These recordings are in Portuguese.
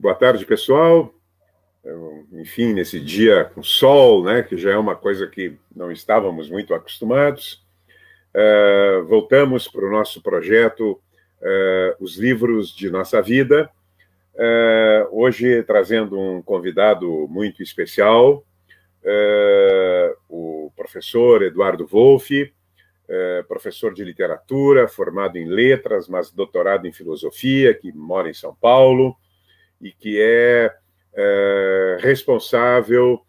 Boa tarde, pessoal. Enfim, nesse dia com sol, né, que já é uma coisa que não estávamos muito acostumados, voltamos para o nosso projeto Os Livros de Nossa Vida, hoje trazendo um convidado muito especial, o professor Eduardo Wolff, professor de literatura, formado em letras, mas doutorado em filosofia, que mora em São Paulo, e que é responsável,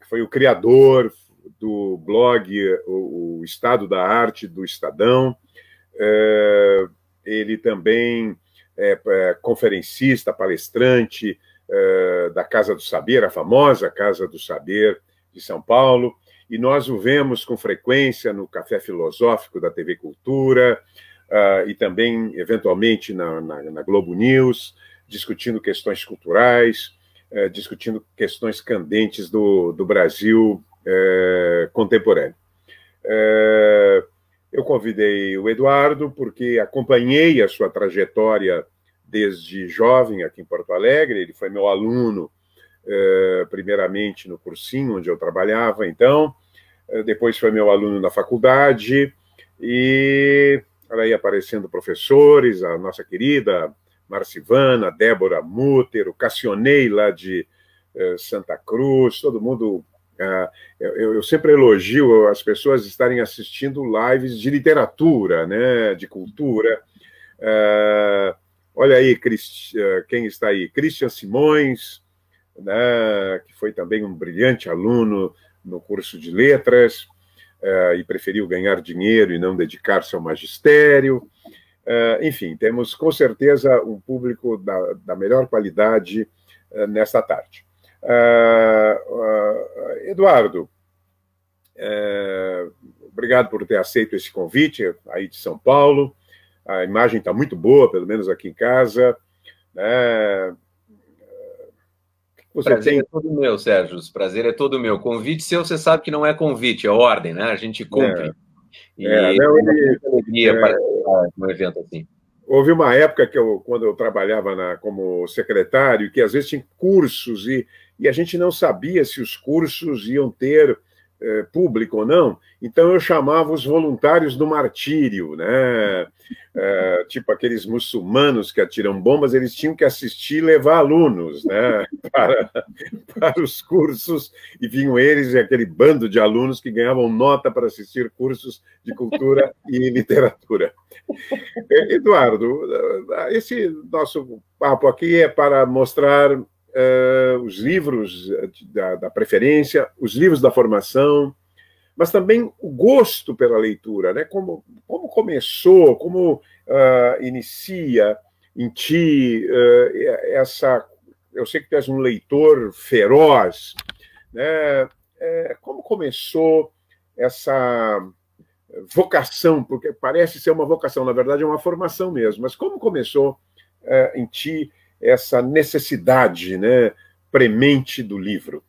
foi o criador do blog o Estado da Arte do Estadão. Ele também é conferencista, palestrante da Casa do Saber, a famosa Casa do Saber de São Paulo, e nós o vemos com frequência no Café Filosófico da TV Cultura, e também, eventualmente, na Globo News, discutindo questões culturais, discutindo questões candentes do Brasil contemporâneo. Eu convidei o Eduardo porque acompanhei a sua trajetória desde jovem aqui em Porto Alegre. Ele foi meu aluno, primeiramente no cursinho onde eu trabalhava, então, depois foi meu aluno na faculdade, e aí aparecendo professores, a nossa querida Marcivana, Débora Mutter, o Cassionei lá de Santa Cruz, todo mundo. Eu sempre elogio as pessoas estarem assistindo lives de literatura, né, de cultura. Olha aí, quem está aí? Christian Simões, né, que foi também um brilhante aluno no curso de letras, e preferiu ganhar dinheiro e não dedicar-se ao magistério. Enfim, temos com certeza um público da melhor qualidade nesta tarde. Eduardo, obrigado por ter aceito esse convite aí de São Paulo. A imagem está muito boa, pelo menos aqui em casa. Prazer é todo meu, Sérgio. Prazer é todo meu. Convite seu, você sabe que não é convite, é ordem, né? A gente cumpre. Alegria participar de um evento assim. Houve uma época que quando eu trabalhava como secretário, que às vezes tinha cursos e a gente não sabia se os cursos iam ter público ou não. Então eu chamava os voluntários do martírio, né? Tipo aqueles muçulmanos que atiram bombas, eles tinham que assistir e levar alunos, né, para os cursos, e vinham eles e aquele bando de alunos que ganhavam nota para assistir cursos de cultura e literatura. Eduardo, esse nosso papo aqui é para mostrar os livros da preferência, os livros da formação, mas também o gosto pela leitura, né? Como começou, como inicia em ti essa... Eu sei que tu és um leitor feroz, né? Como começou essa vocação, porque parece ser uma vocação, na verdade é uma formação mesmo, mas como começou em ti essa necessidade, né, premente do livro?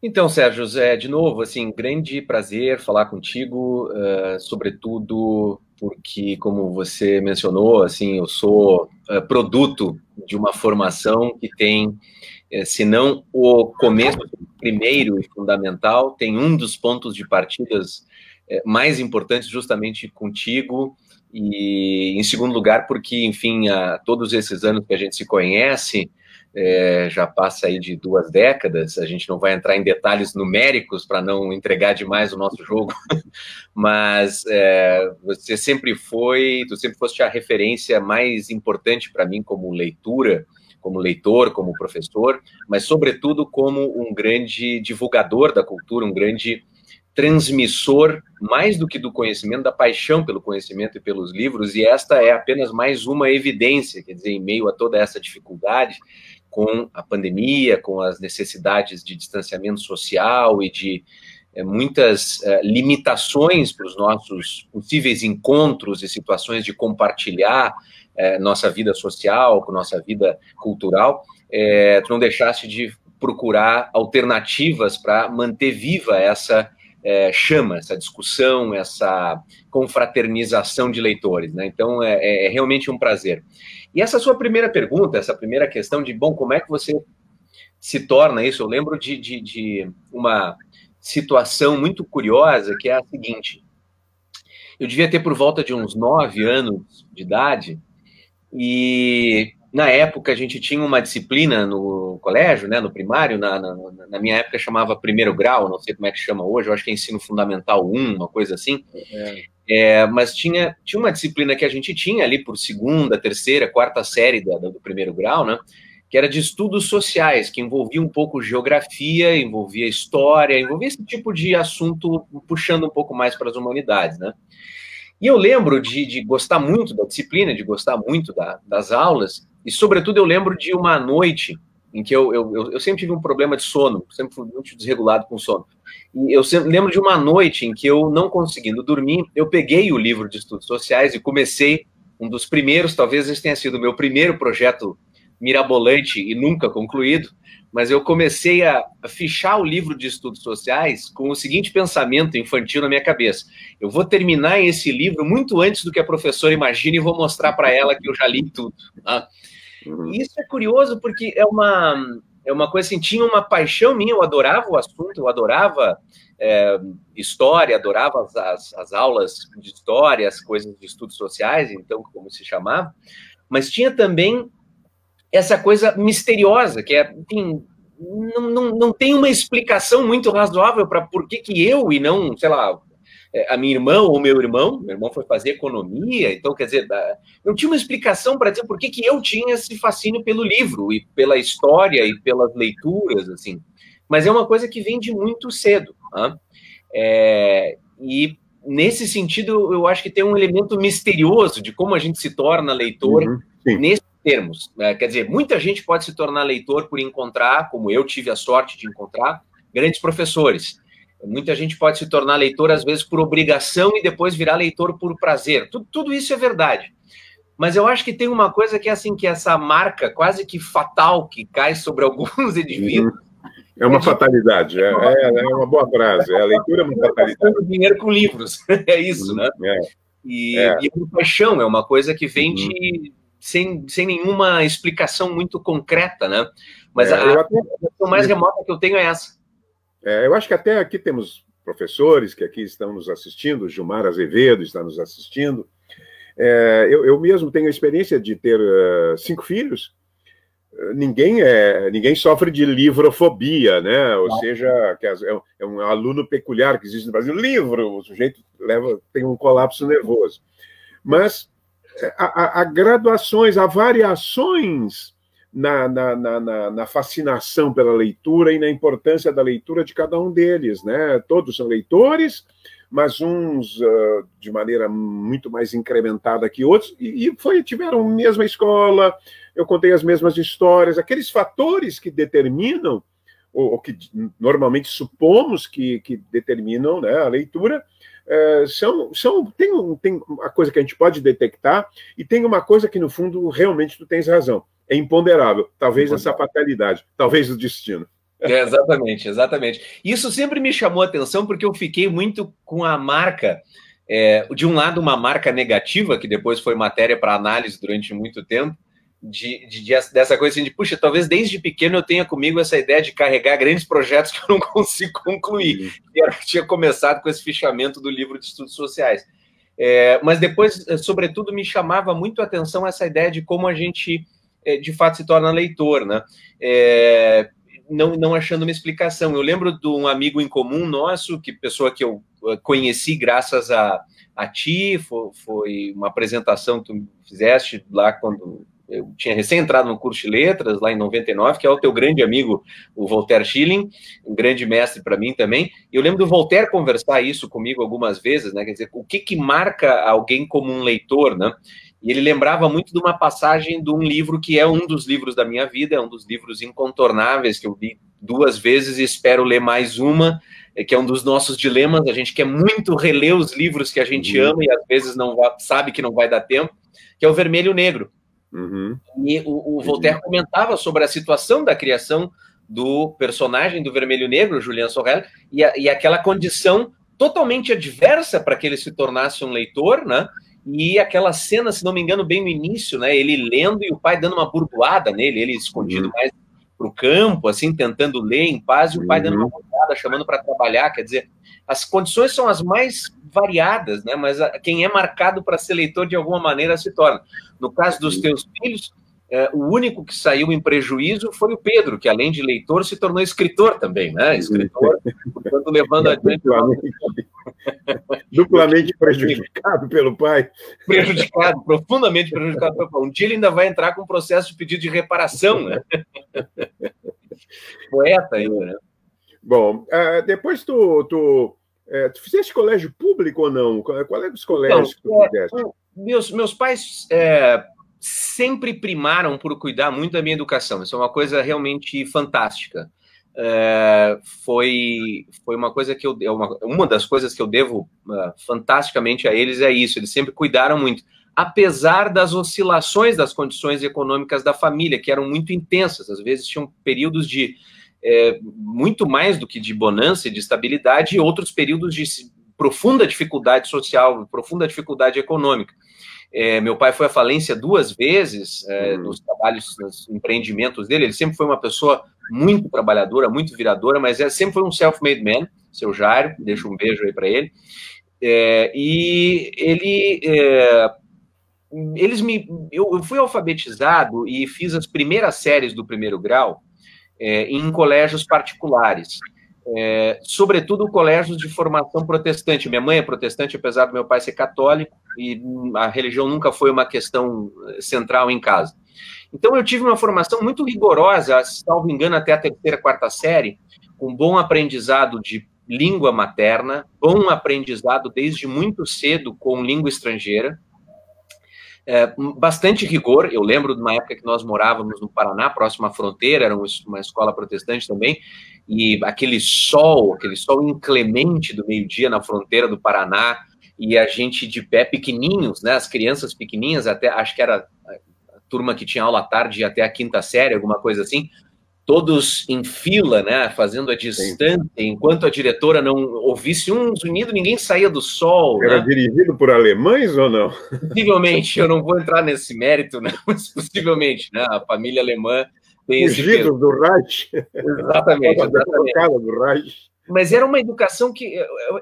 Então, Sérgio, de novo, assim, grande prazer falar contigo, sobretudo porque, como você mencionou, assim, eu sou produto de uma formação que tem, se não o começo primeiro e fundamental, tem um dos pontos de partidas mais importantes justamente contigo, e em segundo lugar porque, enfim, há todos esses anos que a gente se conhece, já passa aí de 2 décadas, a gente não vai entrar em detalhes numéricos para não entregar demais o nosso jogo, mas tu sempre foste a referência mais importante para mim como leitura, como leitor, como professor, mas sobretudo como um grande divulgador da cultura, um grande transmissor, mais do que do conhecimento, da paixão pelo conhecimento e pelos livros, e esta é apenas mais uma evidência, quer dizer, em meio a toda essa dificuldade, com a pandemia, com as necessidades de distanciamento social e de muitas limitações para os nossos possíveis encontros e situações de compartilhar nossa vida social, com nossa vida cultural, tu não deixaste de procurar alternativas para manter viva essa chama, essa discussão, essa confraternização de leitores, né? Então, é realmente um prazer. E essa sua primeira pergunta, essa primeira questão de, bom, como é que você se torna isso? Eu lembro de uma situação muito curiosa, que é a seguinte: eu devia ter por volta de uns 9 anos de idade, e na época a gente tinha uma disciplina no colégio, né, no primário, na minha época chamava primeiro grau, não sei como é que chama hoje, eu acho que é ensino fundamental 1, uma coisa assim, mas tinha uma disciplina que a gente tinha ali por segunda, terceira, quarta série do primeiro grau, né, que era de estudos sociais, que envolvia um pouco geografia, envolvia história, envolvia esse tipo de assunto puxando um pouco mais para as humanidades, né. E eu lembro de gostar muito da disciplina, de gostar muito das aulas, e, sobretudo, eu lembro de uma noite em que eu sempre tive um problema de sono, sempre fui muito desregulado com sono. E eu sempre lembro de uma noite em que eu, não conseguindo dormir, eu peguei o livro de estudos sociais e comecei um dos primeiros, talvez esse tenha sido o meu primeiro projeto mirabolante e nunca concluído, mas eu comecei a fichar o livro de estudos sociais com o seguinte pensamento infantil na minha cabeça: eu vou terminar esse livro muito antes do que a professora imagina e vou mostrar para ela que eu já li tudo. Tá? E isso é curioso porque é uma coisa assim, tinha uma paixão minha, eu adorava o assunto, eu adorava história, adorava as aulas de história, as coisas de estudos sociais, então, como se chamava, mas tinha também essa coisa misteriosa, que enfim, não tem uma explicação muito razoável para por que eu e não, sei lá, a minha irmã ou meu irmão foi fazer economia, então, quer dizer, não tinha uma explicação para dizer por que eu tinha esse fascínio pelo livro e pela história e pelas leituras, assim. Mas é uma coisa que vem de muito cedo, tá? E nesse sentido, eu acho que tem um elemento misterioso de como a gente se torna leitor nesse termos. Quer dizer, muita gente pode se tornar leitor por encontrar, como eu tive a sorte de encontrar, grandes professores. Muita gente pode se tornar leitor, às vezes, por obrigação e depois virar leitor por prazer. Tudo isso é verdade. Mas eu acho que tem uma coisa que é assim, que essa marca quase que fatal que cai sobre alguns indivíduos. É uma fatalidade, é uma boa frase. A leitura é uma fatalidade. Dinheiro com livros, é isso, né? E é uma paixão, é uma coisa que vem sem nenhuma explicação muito concreta, né? Mas a explicação mais remota que eu tenho é essa. Eu acho que até aqui temos professores que aqui estão nos assistindo, o Gilmar Azevedo está nos assistindo. Eu mesmo tenho a experiência de ter 5 filhos. Ninguém sofre de livrofobia, né? Ou seja, é um aluno peculiar que existe no Brasil. Livro, o sujeito tem um colapso nervoso. Mas há graduações, há variações na fascinação pela leitura e na importância da leitura de cada um deles, né? Todos são leitores, mas uns de maneira muito mais incrementada que outros, e tiveram a mesma escola, eu contei as mesmas histórias, aqueles fatores que determinam, ou que normalmente supomos que determinam, né, a leitura, tem uma coisa que a gente pode detectar, e tem uma coisa que, no fundo, realmente tu tens razão, é imponderável, talvez essa fatalidade, talvez o destino. Exatamente. Isso sempre me chamou a atenção, porque eu fiquei muito com a marca, de um lado uma marca negativa, que depois foi matéria para análise durante muito tempo, dessa coisa assim de, puxa, talvez desde pequeno eu tenha comigo essa ideia de carregar grandes projetos que eu não consigo concluir. E eu tinha começado com esse fichamento do livro de estudos sociais. Mas depois, sobretudo, me chamava muito a atenção essa ideia de como a gente, de fato, se torna leitor, né? Não achando uma explicação. Eu lembro de um amigo em comum nosso, pessoa que eu conheci graças a ti, foi uma apresentação que tu fizeste lá quando eu tinha recém entrado no curso de letras, lá em 99, que é o teu grande amigo, o Voltaire Schilling, um grande mestre para mim também. E eu lembro do Voltaire conversar isso comigo algumas vezes, né? Quer dizer, o que marca alguém como um leitor, né? E ele lembrava muito de uma passagem de um livro que é um dos livros da minha vida, é um dos livros incontornáveis que eu li 2 vezes e espero ler mais uma, que é um dos nossos dilemas. A gente quer muito reler os livros que a gente ama e às vezes sabe que não vai dar tempo, que é o Vermelho e o Negro. E o Voltaire comentava sobre a situação da criação do personagem do Vermelho e Negro, Julian Sorel, e aquela condição totalmente adversa para que ele se tornasse um leitor, né? E aquela cena, se não me engano, bem no início, né? Ele lendo e o pai dando uma burdoada nele, ele escondido mais para o campo, assim, tentando ler em paz, e o pai dando uma burdoada, chamando para trabalhar. Quer dizer, as condições são as mais variadas, né? Mas quem é marcado para ser leitor, de alguma maneira, se torna. No caso dos teus filhos, o único que saiu em prejuízo foi o Pedro, que além de leitor se tornou escritor também, né? Escritor, portanto, levando adiante. Duplamente prejudicado pelo pai. Prejudicado, profundamente prejudicado pelo pai. Um dia ele ainda vai entrar com um processo de pedido de reparação, né? Poeta ainda, né? Bom, depois tu fizeste colégio público ou não? Qual é dos colégios que tu fizeste? Meus pais sempre primaram por cuidar muito da minha educação. Isso é uma coisa realmente fantástica. Foi uma coisa que uma das coisas que eu devo fantasticamente a eles é isso. Eles sempre cuidaram muito, apesar das oscilações das condições econômicas da família, que eram muito intensas. Às vezes tinham períodos de muito mais do que de bonança e de estabilidade, e outros períodos de profunda dificuldade social, profunda dificuldade econômica. Meu pai foi à falência 2 vezes nos trabalhos, nos empreendimentos dele. Ele sempre foi uma pessoa muito trabalhadora, muito viradora, mas sempre foi um self-made man, seu Jairo, deixo um beijo aí para ele. E eu fui alfabetizado e fiz as primeiras séries do 1º grau em colégios particulares. Sobretudo colégios de formação protestante. Minha mãe é protestante, apesar do meu pai ser católico, e a religião nunca foi uma questão central em casa. Então eu tive uma formação muito rigorosa, salvo engano, até a 3ª, 4ª série, com bom aprendizado de língua materna, bom aprendizado desde muito cedo com língua estrangeira, bastante rigor. Eu lembro de uma época que nós morávamos no Paraná, próximo à fronteira, era uma escola protestante também, e aquele sol inclemente do meio-dia na fronteira do Paraná, e a gente de pé pequenininhos, né, as crianças pequenininhas, até acho que era a turma que tinha aula à tarde até a 5ª série, alguma coisa assim, todos em fila, né, fazendo a distância, enquanto a diretora não ouvisse um zunido, ninguém saía do sol. Era, né? Dirigido por alemães ou não? Possivelmente, eu não vou entrar nesse mérito, né, mas possivelmente, né, a família alemã tem esse peso. Do Reich. Exatamente. Do Reich. Mas era uma educação que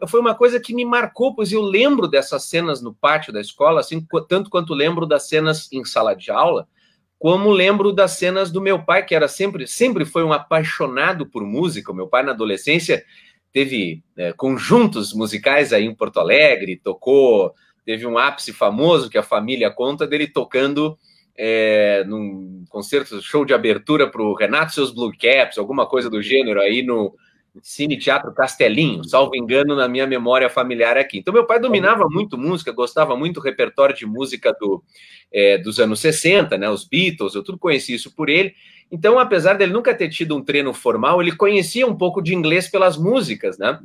foi uma coisa que me marcou, pois eu lembro dessas cenas no pátio da escola, assim, tanto quanto lembro das cenas em sala de aula, como lembro das cenas do meu pai, que era sempre foi um apaixonado por música. O meu pai, na adolescência, teve conjuntos musicais aí em Porto Alegre, teve um ápice famoso que a família conta dele tocando num concerto, show de abertura para o Renato e seus Blue Caps, alguma coisa do gênero aí no Cine Teatro Castelinho, salvo engano, na minha memória familiar aqui. Então, meu pai dominava muito música, gostava muito do repertório de música dos anos 60, né, os Beatles, eu tudo conheci isso por ele. Então, apesar dele nunca ter tido um treino formal, ele conhecia um pouco de inglês pelas músicas, né?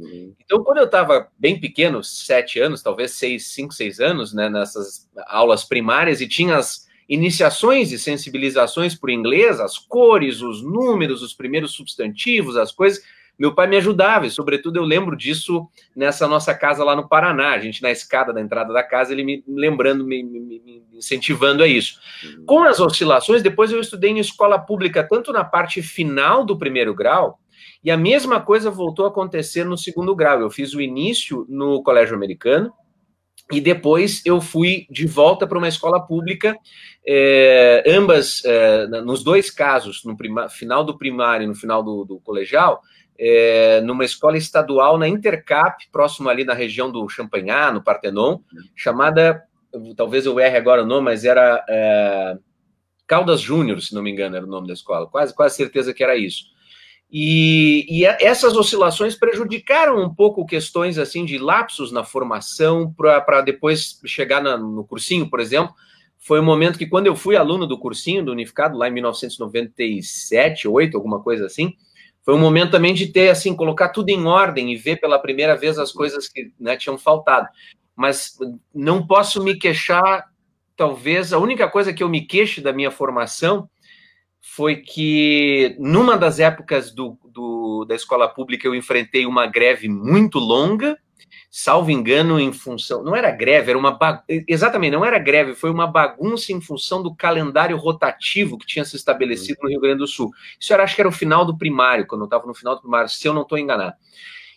Então, quando eu estava bem pequeno, 7 anos, talvez 5, 6 anos, né, nessas aulas primárias, e tinha as iniciações e sensibilizações por inglês, as cores, os números, os primeiros substantivos, as coisas, meu pai me ajudava, e sobretudo eu lembro disso nessa nossa casa lá no Paraná, a gente na escada da entrada da casa, ele me lembrando, me incentivando a isso. Com as oscilações, depois eu estudei em escola pública, tanto na parte final do 1º grau, e a mesma coisa voltou a acontecer no 2º grau. Eu fiz o início no colégio americano, e depois eu fui de volta para uma escola pública, ambas, nos 2 casos, no final do primário e no final do colegial, numa escola estadual na Intercap, próximo ali na região do Champanhar, no Partenon, chamada, talvez eu erre agora o nome, mas era Caldas Júnior, se não me engano, era o nome da escola, quase certeza que era isso. E essas oscilações prejudicaram um pouco questões assim de lapsos na formação para depois chegar no cursinho, por exemplo. Foi um momento que, quando eu fui aluno do cursinho do Unificado, lá em 1997, 8, alguma coisa assim, foi um momento também de ter, assim, colocar tudo em ordem e ver pela primeira vez as coisas que, né, tinham faltado. Mas não posso me queixar, talvez, a única coisa que eu me queixo da minha formação foi que, numa das épocas da escola pública, eu enfrentei uma greve muito longa, salvo engano, em função... Não era greve, era uma... Exatamente, não era greve, foi uma bagunça em função do calendário rotativo que tinha se estabelecido no Rio Grande do Sul. Isso acho que era o final do primário, quando eu estava no final do primário, se eu não estou enganado.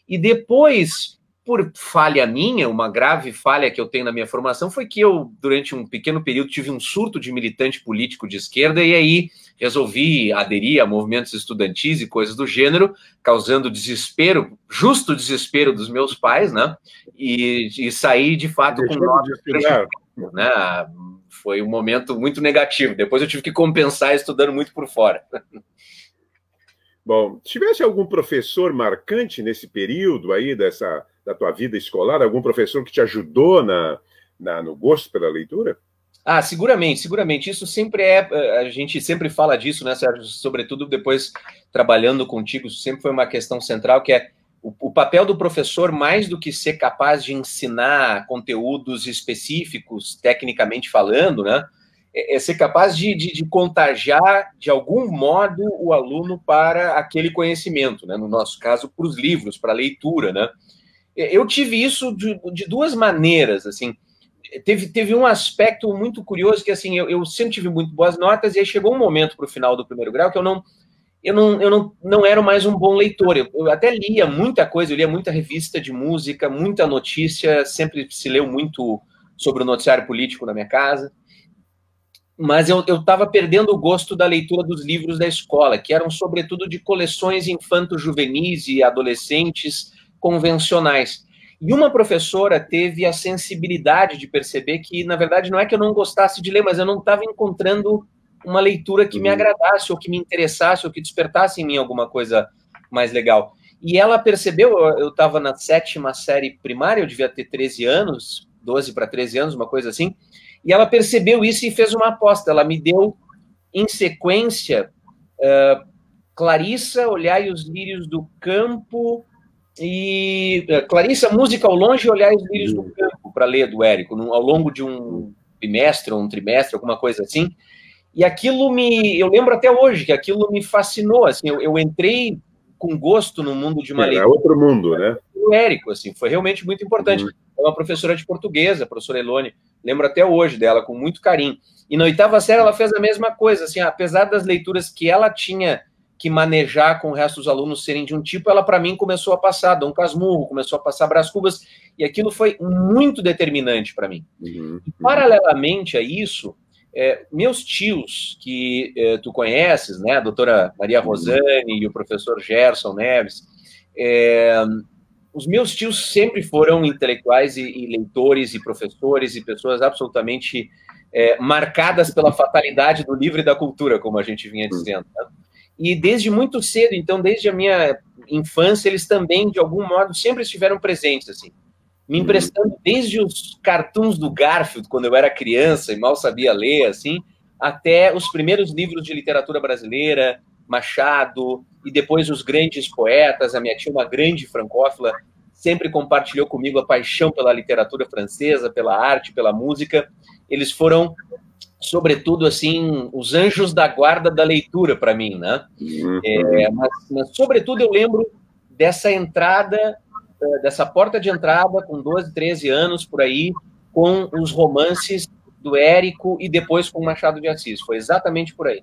E depois, por falha minha, uma grave falha que eu tenho na minha formação, foi que eu, durante um pequeno período, tive um surto de militante político de esquerda, e aí resolvi aderir a movimentos estudantis e coisas do gênero, causando desespero, justo desespero dos meus pais, né? E saí, de fato, com nota, né? Foi um momento muito negativo. Depois eu tive que compensar estudando muito por fora. Bom, tivesse algum professor marcante nesse período aí da tua vida escolar? Algum professor que te ajudou no gosto pela leitura? Ah, seguramente, seguramente. Isso sempre é... A gente sempre fala disso, né, Sérgio? Sobretudo depois trabalhando contigo, isso sempre foi uma questão central, que é o papel do professor, mais do que ser capaz de ensinar conteúdos específicos, tecnicamente falando, né? É ser capaz de contagiar, de algum modo, o aluno para aquele conhecimento, né? No nosso caso, para os livros, para a leitura, né? Eu tive isso de duas maneiras, assim. Teve um aspecto muito curioso, que assim, eu sempre tive muito boas notas, e aí chegou um momento para o final do primeiro grau que eu não era mais um bom leitor. Eu até lia muita coisa, eu lia muita revista de música, muita notícia, sempre se leu muito sobre o noticiário político na minha casa, mas eu estava perdendo o gosto da leitura dos livros da escola, que eram sobretudo de coleções infanto-juvenis e adolescentes convencionais. E uma professora teve a sensibilidade de perceber que, na verdade, não é que eu não gostasse de ler, mas eu não estava encontrando uma leitura que me agradasse, ou que me interessasse, ou que despertasse em mim alguma coisa mais legal. E ela percebeu, eu estava na 7ª série primária, eu devia ter 13 anos, 12 para 13 anos, uma coisa assim, e ela percebeu isso e fez uma aposta. Ela me deu, em sequência, Clarissa, Olhai os Lírios do Campo, e Clarissa, Música ao Longe, e Olhai os Lírios do Campo, para ler do Érico, ao longo de um bimestre, ou um trimestre, alguma coisa assim. E aquilo eu lembro até hoje, que aquilo me fascinou, assim, eu entrei com gosto no mundo de uma leitura. É outro mundo, né? O Érico, assim, foi realmente muito importante. É uma professora de português, a professora Elone, lembro até hoje dela, com muito carinho. E na 8ª série ela fez a mesma coisa, assim, apesar das leituras que ela tinha que manejar com o resto dos alunos serem de um tipo, ela, para mim, começou a passar Dom Casmurro, começou a passar Brás Cubas, e aquilo foi muito determinante para mim. E, paralelamente a isso, meus tios, que tu conheces, né, a doutora Maria Rosane e o professor Gerson Neves, os meus tios sempre foram intelectuais e leitores e professores e pessoas absolutamente marcadas pela fatalidade do livro e da cultura, como a gente vinha dizendo, né? E desde muito cedo, então, desde a minha infância, eles também, de algum modo, sempre estiveram presentes, assim, me emprestando desde os cartoons do Garfield, quando eu era criança e mal sabia ler, assim, até os primeiros livros de literatura brasileira, Machado, e depois os grandes poetas. A minha tia, uma grande francófila, sempre compartilhou comigo a paixão pela literatura francesa, pela arte, pela música. Eles foram, sobretudo, assim, os anjos da guarda da leitura para mim, né? Mas, sobretudo, eu lembro dessa entrada, dessa porta de entrada, com 12, 13 anos, por aí, com os romances do Érico e depois com Machado de Assis. Foi exatamente por aí.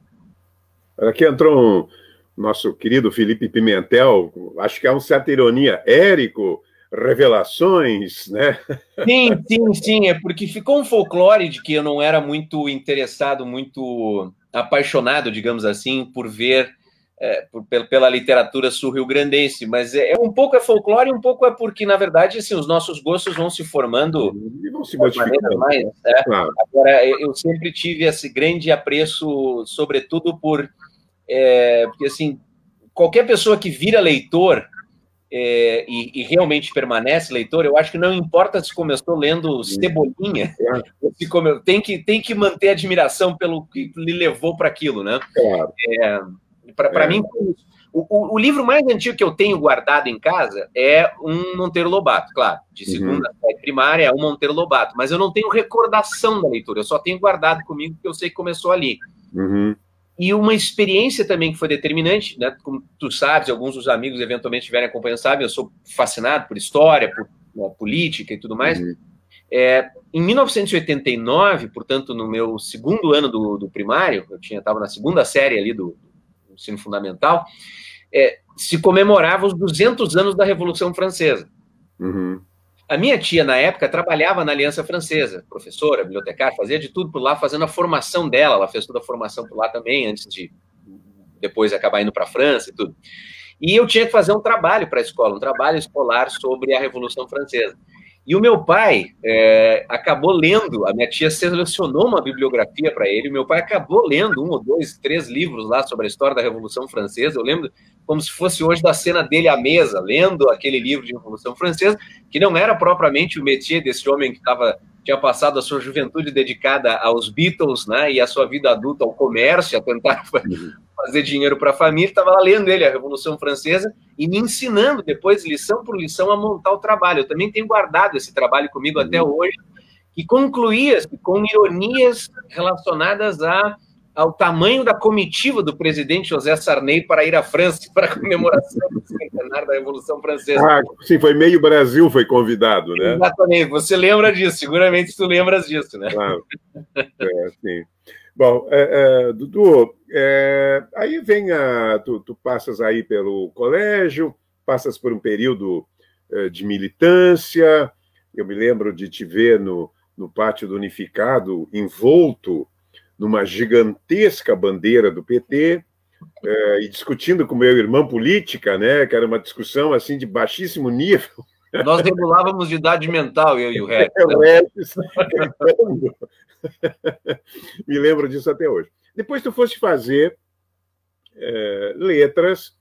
Aqui entrou nosso querido Felipe Pimentel, acho que há uma certa ironia. Érico, revelações, né? Sim, é porque ficou um folclore de que eu não era muito interessado, muito apaixonado, digamos assim, por ver pela literatura sul-rio-grandense, mas um pouco é folclore e um pouco é porque, na verdade, assim, os nossos gostos vão se formando e vão se modificando. Mais, claro. Agora, eu sempre tive esse grande apreço, sobretudo porque, assim, qualquer pessoa que vira leitor e realmente permanece leitor, eu acho que não importa se começou lendo Cebolinha, tem que manter admiração pelo que lhe levou para aquilo, né? Claro. Para mim, o livro mais antigo que eu tenho guardado em casa é um Monteiro Lobato, claro, de segunda série primária, é um Monteiro Lobato, mas eu não tenho recordação da leitura, eu só tenho guardado comigo porque eu sei que começou ali. E uma experiência também que foi determinante, né? Como tu sabes, alguns dos amigos eventualmente estiverem acompanhando, sabem, eu sou fascinado por história, por política e tudo mais. Em 1989, portanto, no meu segundo ano do primário, eu estava na segunda série ali do ensino fundamental, se comemorava os 200 anos da Revolução Francesa. A minha tia, na época, trabalhava na Aliança Francesa, professora, bibliotecária, fazia de tudo por lá, fazendo a formação dela. Ela fez toda a formação por lá também, antes de depois acabar indo para a França e tudo. E eu tinha que fazer um trabalho para a escola, um trabalho escolar sobre a Revolução Francesa. E o meu pai acabou lendo, a minha tia selecionou uma bibliografia para ele, o meu pai acabou lendo 1 ou 2, 3 livros lá sobre a história da Revolução Francesa. Eu lembro como se fosse hoje da cena dele à mesa, lendo aquele livro de Revolução Francesa, que não era propriamente o métier desse homem que tinha passado a sua juventude dedicada aos Beatles, né, e a sua vida adulta ao comércio, a tentar fazer dinheiro para a família. Estava lá lendo ele, a Revolução Francesa, e me ensinando depois, lição por lição, a montar o trabalho. Eu também tenho guardado esse trabalho comigo até hoje, que concluía com ironias relacionadas ao tamanho da comitiva do presidente José Sarney para ir à França para a comemoração do centenário da Revolução Francesa. Sim, foi meio Brasil foi convidado, né? Exatamente, você lembra disso, seguramente tu lembras disso, né? Claro. Sim. Bom, Dudu, aí vem tu passas aí pelo colégio, passas por um período de militância. Eu me lembro de te ver no Pátio do Unificado, envolto numa gigantesca bandeira do PT, e discutindo com meu irmão política, né, que era uma discussão assim de baixíssimo nível. Nós regulávamos de idade mental, eu e o Regis. O Regis, me lembro disso até hoje. Depois tu foste fazer letras,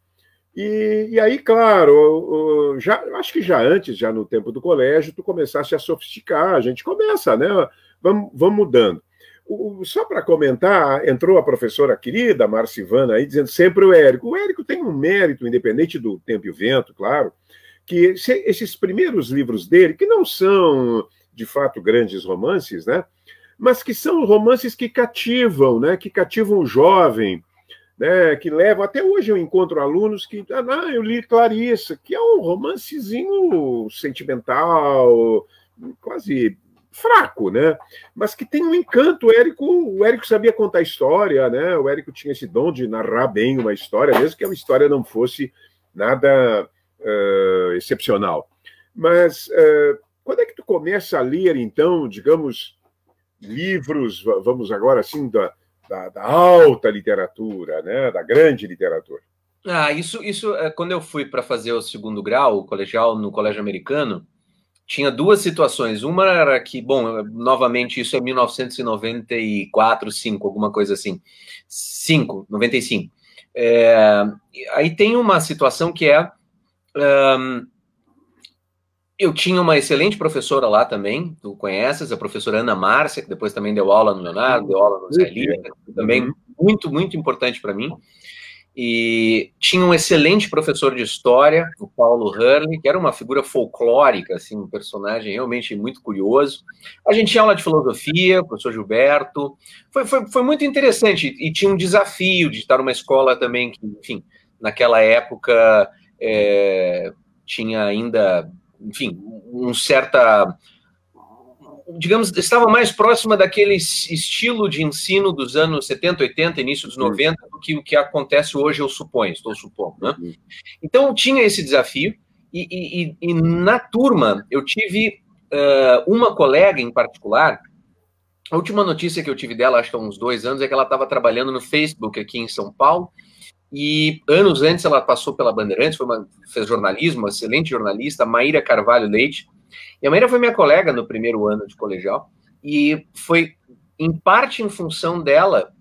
e aí, claro, acho que já antes, já no tempo do colégio, tu começaste a sofisticar, a gente começa, né? Vamos mudando. Só para comentar, entrou a professora querida, Marcivana, aí, dizendo sempre o Érico. O Érico tem um mérito, independente do Tempo e o Vento, claro, que esses primeiros livros dele, que não são, de fato, grandes romances, né? Mas que são romances que cativam, né? Que cativam o jovem, né? Que levam... Até hoje eu encontro alunos que... eu li Clarissa, que é um romancezinho sentimental, quase... fraco, né? Mas que tem um encanto. O Érico sabia contar história, né? O Érico tinha esse dom de narrar bem uma história, mesmo que a história não fosse nada excepcional. Mas quando é que tu começa a ler, então, digamos, livros, vamos agora assim, da alta literatura, né? Da grande literatura? Isso quando eu fui para fazer o segundo grau, o colegial, no colégio americano, tinha duas situações. Uma era que, bom, novamente, isso é 1994, 5, alguma coisa assim. 95. Aí tem uma situação que eu tinha uma excelente professora lá também, tu conheces, a professora Ana Márcia, que depois também deu aula no Leonardo, deu aula no Zé Lira, também muito, muito importante para mim. E tinha um excelente professor de história, o Paulo Hurley, que era uma figura folclórica, assim, um personagem realmente muito curioso. A gente tinha aula de filosofia, o professor Gilberto. Foi muito interessante. E tinha um desafio de estar numa escola também que, enfim, naquela época tinha ainda, enfim, digamos, estava mais próxima daquele estilo de ensino dos anos 70, 80, início dos 90, do que o que acontece hoje, estou supondo, né? Então, tinha esse desafio, e na turma, eu tive uma colega em particular. A última notícia que eu tive dela, acho que há uns 2 anos, é que ela estava trabalhando no Facebook aqui em São Paulo, e anos antes ela passou pela Bandeirantes, fez jornalismo, uma excelente jornalista, Maíra Carvalho Leite. E a Maíra foi minha colega no primeiro ano de colegial, e foi, em parte, em função dela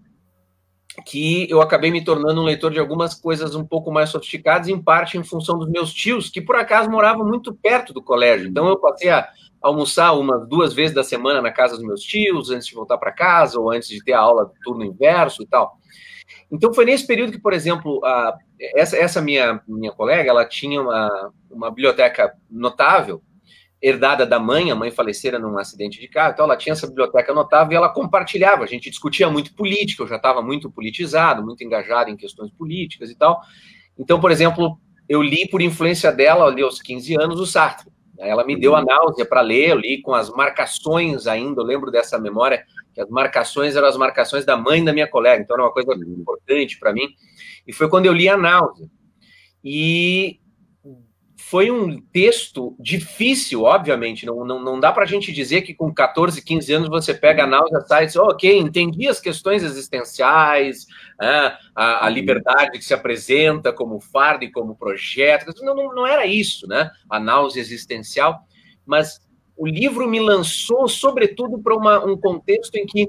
que eu acabei me tornando um leitor de algumas coisas um pouco mais sofisticadas, em parte em função dos meus tios, que por acaso moravam muito perto do colégio. Então eu passei a almoçar 2 vezes da semana na casa dos meus tios, antes de voltar para casa, ou antes de ter a aula do turno inverso e tal. Então foi nesse período que, por exemplo, essa minha colega, ela tinha uma biblioteca notável, herdada da mãe, a mãe falecera num acidente de carro, então ela tinha essa biblioteca anotável e ela compartilhava, a gente discutia muito política, eu já estava muito politizado, muito engajado em questões políticas e tal. Então, por exemplo, eu li por influência dela, ali aos 15 anos, o Sartre. Ela me deu a náusea para ler, eu li com as marcações ainda, eu lembro dessa memória, que as marcações eram as marcações da mãe da minha colega, então era uma coisa importante para mim. E foi quando eu li a náusea. E foi um texto difícil, obviamente, não dá para a gente dizer que com 14, 15 anos você pega a náusea, sai e diz, ok, entendi as questões existenciais, a liberdade que se apresenta como fardo e como projeto, não era isso, né? A náusea existencial, mas o livro me lançou, sobretudo, para um contexto em que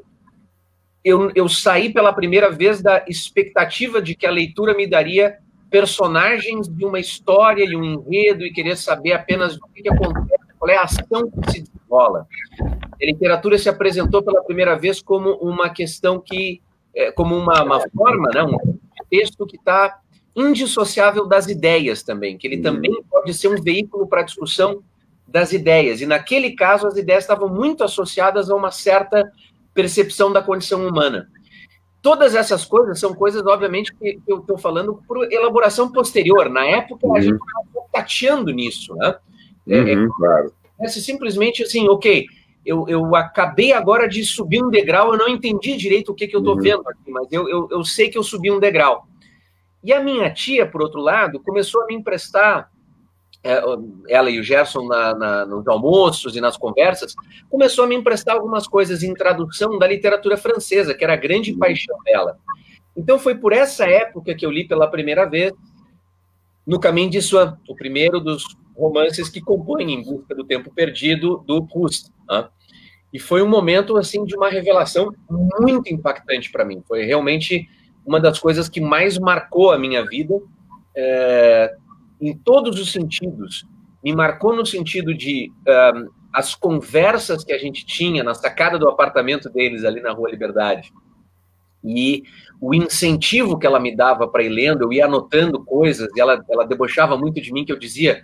eu saí pela primeira vez da expectativa de que a leitura me daria personagens de uma história e um enredo e querer saber apenas o que acontece, qual é a ação que se desenrola. A literatura se apresentou pela primeira vez como uma questão que, como uma forma, né, um texto que está indissociável das ideias também, que ele também pode ser um veículo para a discussão das ideias. E naquele caso, as ideias estavam muito associadas a uma certa percepção da condição humana. Todas essas coisas são coisas, obviamente, que eu estou falando por elaboração posterior. Na época, a gente estava tateando nisso, né? Claro. Simplesmente assim, ok, eu acabei agora de subir um degrau, eu não entendi direito o que eu estou vendo aqui, mas eu sei que eu subi um degrau. E a minha tia, por outro lado, começou a me emprestar, ela e o Gerson nos almoços e nas conversas, começou a me emprestar algumas coisas em tradução da literatura francesa, que era a grande paixão dela. Então foi por essa época que eu li pela primeira vez No Caminho de Swan, o primeiro dos romances que compõem Em Busca do Tempo Perdido, do Proust. Né? E foi um momento assim de uma revelação muito impactante para mim. Foi realmente uma das coisas que mais marcou a minha vida, em todos os sentidos. Me marcou no sentido de as conversas que a gente tinha na sacada do apartamento deles, ali na Rua Liberdade, e o incentivo que ela me dava para ir lendo, eu ia anotando coisas, e ela debochava muito de mim, que eu dizia,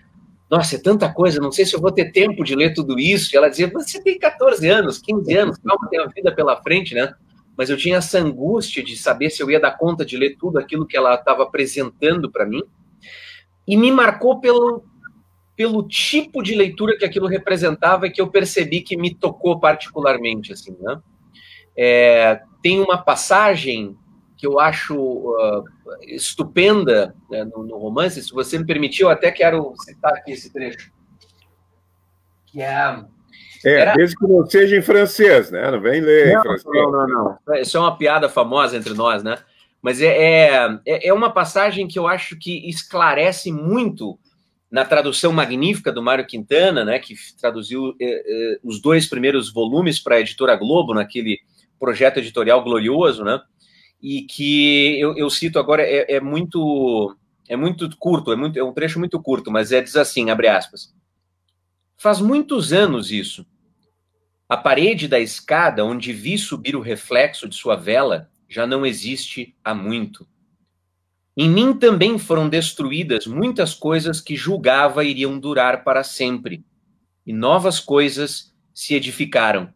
nossa, é tanta coisa, não sei se eu vou ter tempo de ler tudo isso. E ela dizia, você tem 14 anos, 15 anos, calma, tem a vida pela frente, né? Mas eu tinha essa angústia de saber se eu ia dar conta de ler tudo aquilo que ela estava apresentando para mim, e me marcou pelo tipo de leitura que aquilo representava e que eu percebi que me tocou particularmente, assim, né? Tem uma passagem que eu acho estupenda, né, no romance. Se você me permitir, eu até quero citar aqui esse trecho. Que desde que não seja em francês, né? Não vem ler em francês. Não. Isso é uma piada famosa entre nós, né? Mas é uma passagem que eu acho que esclarece muito na tradução magnífica do Mário Quintana, né, que traduziu os 2 primeiros volumes para a Editora Globo, naquele projeto editorial glorioso, né? E que eu cito agora, é muito curto, é um trecho muito curto, mas diz assim, abre aspas, faz muitos anos isso. A parede da escada onde vi subir o reflexo de sua vela já não existe há muito. Em mim também foram destruídas muitas coisas que julgava iriam durar para sempre, e novas coisas se edificaram,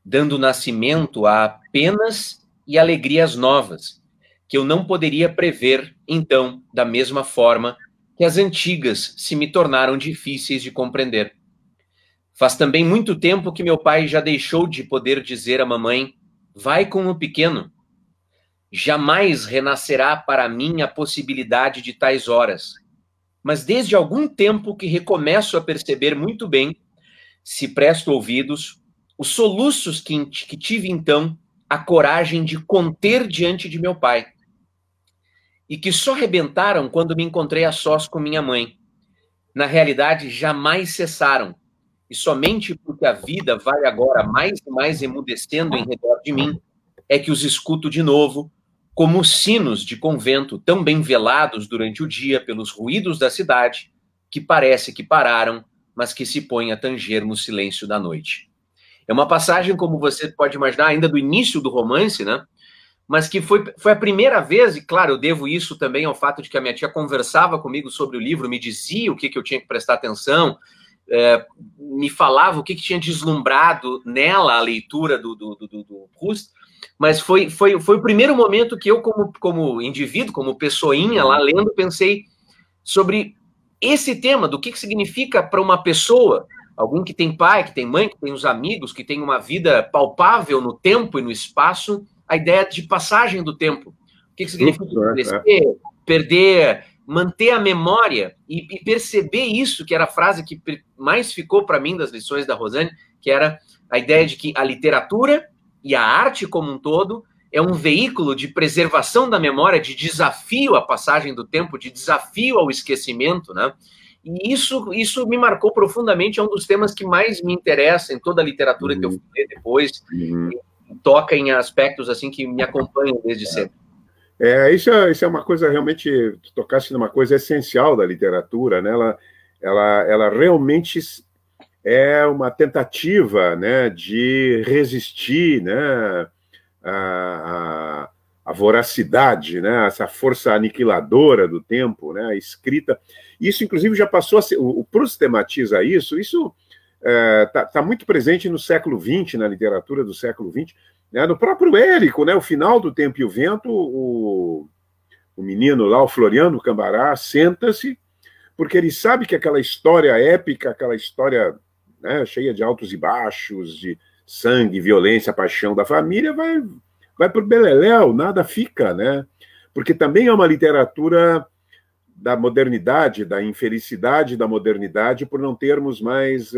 dando nascimento a penas e alegrias novas, que eu não poderia prever, então, da mesma forma que as antigas se me tornaram difíceis de compreender. Faz também muito tempo que meu pai já deixou de poder dizer à mamãe, vai com o pequeno. Jamais renascerá para mim a possibilidade de tais horas, mas desde algum tempo que recomeço a perceber muito bem, se presto ouvidos, os soluços que tive então a coragem de conter diante de meu pai, e que só rebentaram quando me encontrei a sós com minha mãe. Na realidade, jamais cessaram, e somente porque a vida vai agora mais e mais emudecendo em redor de mim, é que os escuto de novo, como os sinos de convento tão bem velados durante o dia pelos ruídos da cidade, que parece que pararam, mas que se põem a tanger no silêncio da noite. É uma passagem, como você pode imaginar, ainda do início do romance, né? Mas que foi a primeira vez, e claro, eu devo isso também ao fato de que a minha tia conversava comigo sobre o livro, me dizia o que eu tinha que prestar atenção, me falava o que tinha deslumbrado nela a leitura do Proust, mas foi o primeiro momento que eu, como indivíduo, como pessoinha lá lendo, pensei sobre esse tema, do que significa para uma pessoa, alguém que tem pai, que tem mãe, que tem os amigos, que tem uma vida palpável no tempo e no espaço, a ideia de passagem do tempo. O que significa crescer, perder, manter a memória e perceber isso, que era a frase que mais ficou para mim das lições da Rosane, que era a ideia de que a literatura e a arte como um todo é um veículo de preservação da memória, de desafio à passagem do tempo, de desafio ao esquecimento, né? E isso me marcou profundamente, é um dos temas que mais me interessa em toda a literatura que eu fui ler depois, toca em aspectos assim que me acompanham desde sempre. Isso é uma coisa realmente, tu tocaste numa coisa essencial da literatura, né? Ela realmente é uma tentativa, né, de resistir, né, a voracidade, né, essa força aniquiladora do tempo, né, a escrita. Isso, inclusive, já passou a ser... O Proust tematiza isso está muito presente no século XX, na literatura do século XX, né, no próprio Érico, né, o final do Tempo e o Vento, o menino lá, o Floriano Cambará, senta-se, porque ele sabe que aquela história épica, aquela história, né, cheia de altos e baixos, de sangue, violência, paixão da família, vai para o beleléu, nada fica, né? Porque também é uma literatura da modernidade, da infelicidade da modernidade, por não termos mais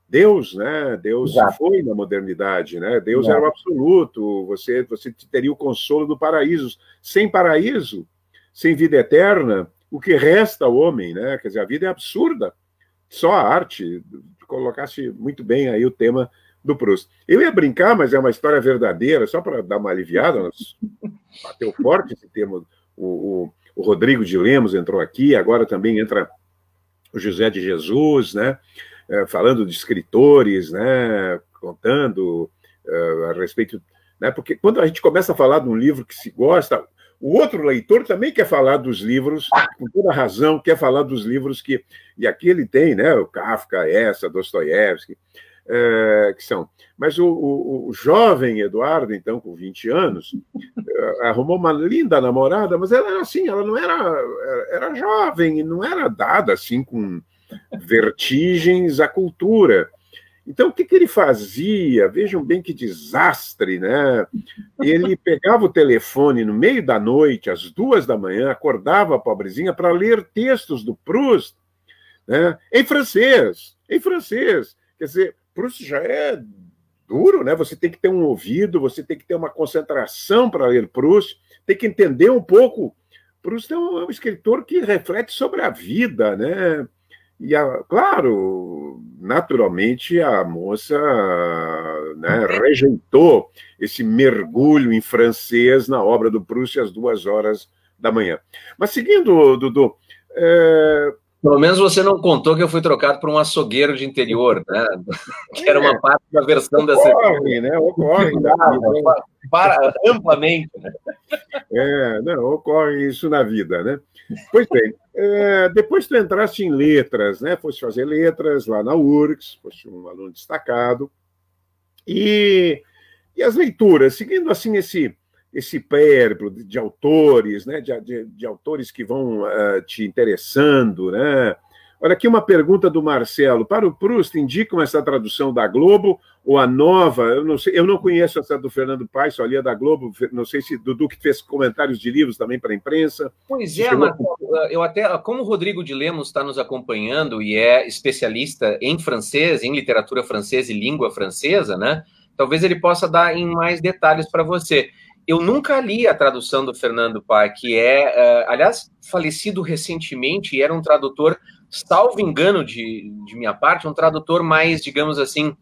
Deus, né? Deus se foi na modernidade, né? Deus era o absoluto, você teria o consolo do paraíso. Sem paraíso, sem vida eterna, o que resta ao homem, né? Quer dizer, a vida é absurda. Só a arte, colocasse muito bem aí o tema do Proust. Eu ia brincar, mas é uma história verdadeira, só para dar uma aliviada, bateu forte esse tema. O Rodrigo de Lemos entrou aqui, agora também entra o José de Jesus, né? Falando de escritores, né? Contando a respeito... Né? Porque quando a gente começa a falar de um livro que se gosta, o outro leitor também quer falar dos livros, com toda razão, quer falar dos livros que... E aqui ele tem, né? O Kafka, Dostoiévski, que são... Mas o jovem Eduardo, então, com 20 anos, arrumou uma linda namorada, mas ela era assim, ela não era jovem, não era dada assim com vertigens à cultura. Então, o que ele fazia? Vejam bem que desastre, né? Ele pegava o telefone no meio da noite, às 2 da manhã, acordava a pobrezinha para ler textos do Proust, né? Em francês. Quer dizer, Proust já é duro, né? Você tem que ter um ouvido, você tem que ter uma concentração para ler Proust, tem que entender um pouco. Proust é um escritor que reflete sobre a vida, né? E, claro, naturalmente, a moça, né, rejeitou esse mergulho em francês na obra do Proust às 2 horas da manhã. Mas seguindo, Dudu... Pelo menos você não contou que eu fui trocado por um açougueiro de interior, né? Que era uma parte da versão dessa... Ocorre. Para amplamente. Né? Ocorre isso na vida, né? Pois bem, depois tu entraste em letras, né? Foste fazer letras lá na URGS, foste um aluno destacado. E as leituras, seguindo assim esse périplo de autores, né, de autores que vão te interessando, né? Olha aqui uma pergunta do Marcelo. Para o Proust, indicam essa tradução da Globo ou a nova? Eu não sei, eu não conheço essa do Fernando Paes, só li a da Globo. Não sei se Dudu que fez comentários de livros também para a imprensa. Pois é, Marcelo, eu até, como o Rodrigo de Lemos está nos acompanhando e é especialista em francês, em literatura francesa e língua francesa, né? Talvez ele possa dar em mais detalhes para você. Eu nunca li a tradução do Fernando Paes, que aliás, falecido recentemente, e era um tradutor, salvo engano de minha parte, um tradutor mais, digamos assim,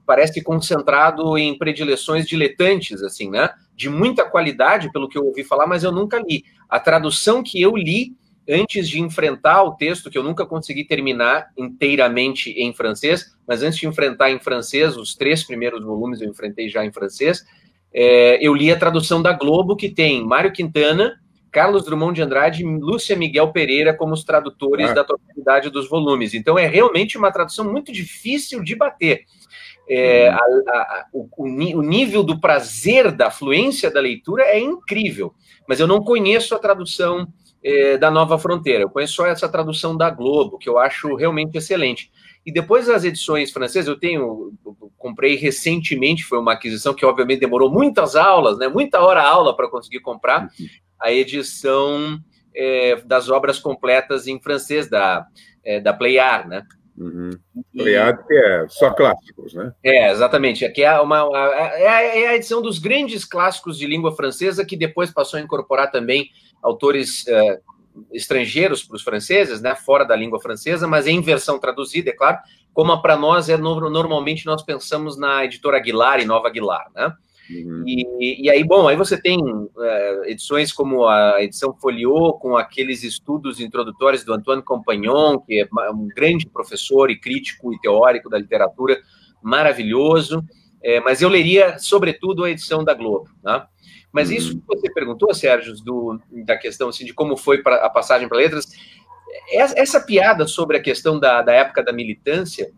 parece concentrado em predileções diletantes, assim, né? De muita qualidade, pelo que eu ouvi falar, mas eu nunca li. A tradução que eu li antes de enfrentar o texto, que eu nunca consegui terminar inteiramente em francês, mas antes de enfrentar em francês, os 3 primeiros volumes eu enfrentei já em francês, eu li a tradução da Globo, que tem Mário Quintana, Carlos Drummond de Andrade e Lúcia Miguel Pereira como os tradutores da totalidade dos volumes. Então, é realmente uma tradução muito difícil de bater. O nível do prazer, da fluência da leitura é incrível, mas eu não conheço a tradução da Nova Fronteira, eu conheço só essa tradução da Globo, que eu acho realmente excelente. E depois das edições francesas, eu comprei recentemente, foi uma aquisição que obviamente demorou muitas aulas, né, muita hora aula para conseguir comprar, a edição das obras completas em francês da Pleyard, né? Pleyard, que é só clássicos, né? Exatamente. Aqui é a edição dos grandes clássicos de língua francesa, que depois passou a incorporar também autores estrangeiros para os franceses, né, fora da língua francesa, mas em versão traduzida, é claro, como para nós normalmente nós pensamos na editora Aguilar e Nova Aguilar, né? E aí, bom, aí você tem edições como a edição Folio, com aqueles estudos introdutórios do Antoine Compagnon, que é um grande professor e crítico e teórico da literatura, maravilhoso, mas eu leria, sobretudo, a edição da Globo, né? Mas isso que você perguntou, Sérgio, da questão assim, de como foi a passagem para letras, essa piada sobre a questão da época da militância,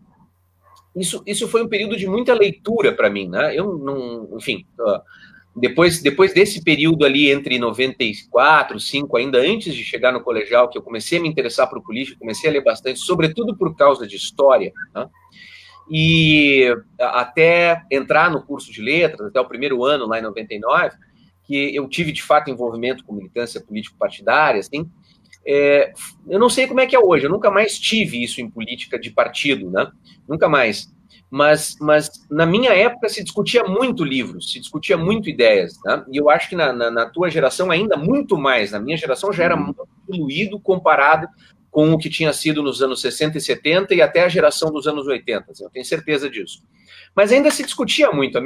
isso foi um período de muita leitura para mim, né? Eu não, enfim, depois desse período ali entre 94, 5, ainda antes de chegar no colegial, que eu comecei a me interessar por política, comecei a ler bastante, sobretudo por causa de história, né? E até entrar no curso de letras, até o primeiro ano, lá em 99, que eu tive, de fato, envolvimento com militância político-partidária, assim, eu não sei como é que é hoje, eu nunca mais tive isso em política de partido, né? Nunca mais. Mas na minha época se discutia muito livros, se discutia muito ideias, né? E eu acho que na tua geração ainda muito mais. Na minha geração já era muito diluído comparado com o que tinha sido nos anos 60 e 70 e até a geração dos anos 80, assim, eu tenho certeza disso. Mas ainda se discutia muito.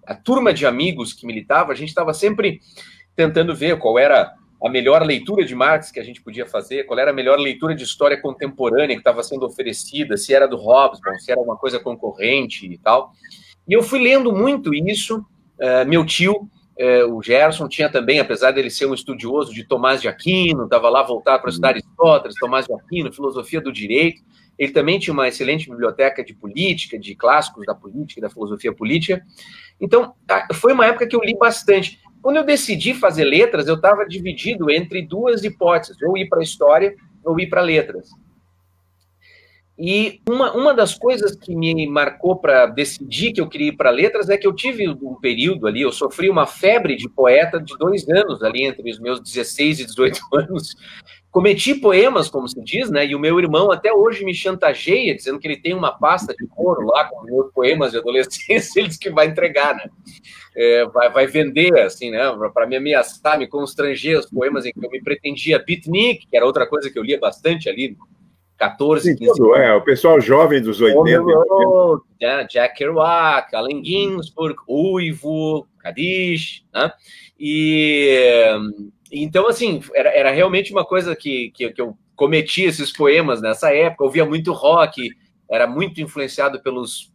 A turma de amigos que militava, a gente estava sempre tentando ver qual era a melhor leitura de Marx que a gente podia fazer, qual era a melhor leitura de história contemporânea que estava sendo oferecida, se era do Hobsbawm, se era uma coisa concorrente e tal. E eu fui lendo muito isso. Meu tio, o Gerson, tinha também, apesar dele ser um estudioso de Tomás de Aquino, estava lá voltado para estudar Aristóteles, Tomás de Aquino, filosofia do direito. Ele também tinha uma excelente biblioteca de política, de clássicos da política e da filosofia política. Então, foi uma época que eu li bastante. Quando eu decidi fazer letras, eu estava dividido entre duas hipóteses, ou ir para história ou ir para letras. E uma das coisas que me marcou para decidir que eu queria ir para letras é que eu tive um período ali, eu sofri uma febre de poeta de 2 anos ali, entre os meus 16 e 18 anos. Cometi poemas, como se diz, né? E o meu irmão até hoje me chantageia, dizendo que ele tem uma pasta de couro lá com meus poemas de adolescência, ele diz que vai entregar, né? Vai vender, assim, né? Para me ameaçar, me constranger, os poemas em que eu me pretendia beatnik, que era outra coisa que eu lia bastante ali, 14, 15 anos. O pessoal jovem dos 80. Jack Kerouac, Allen Ginsberg, Uivo, Kadish, né? Então, assim, era realmente uma coisa que eu cometi esses poemas nessa época, ouvia muito rock, era muito influenciado pelos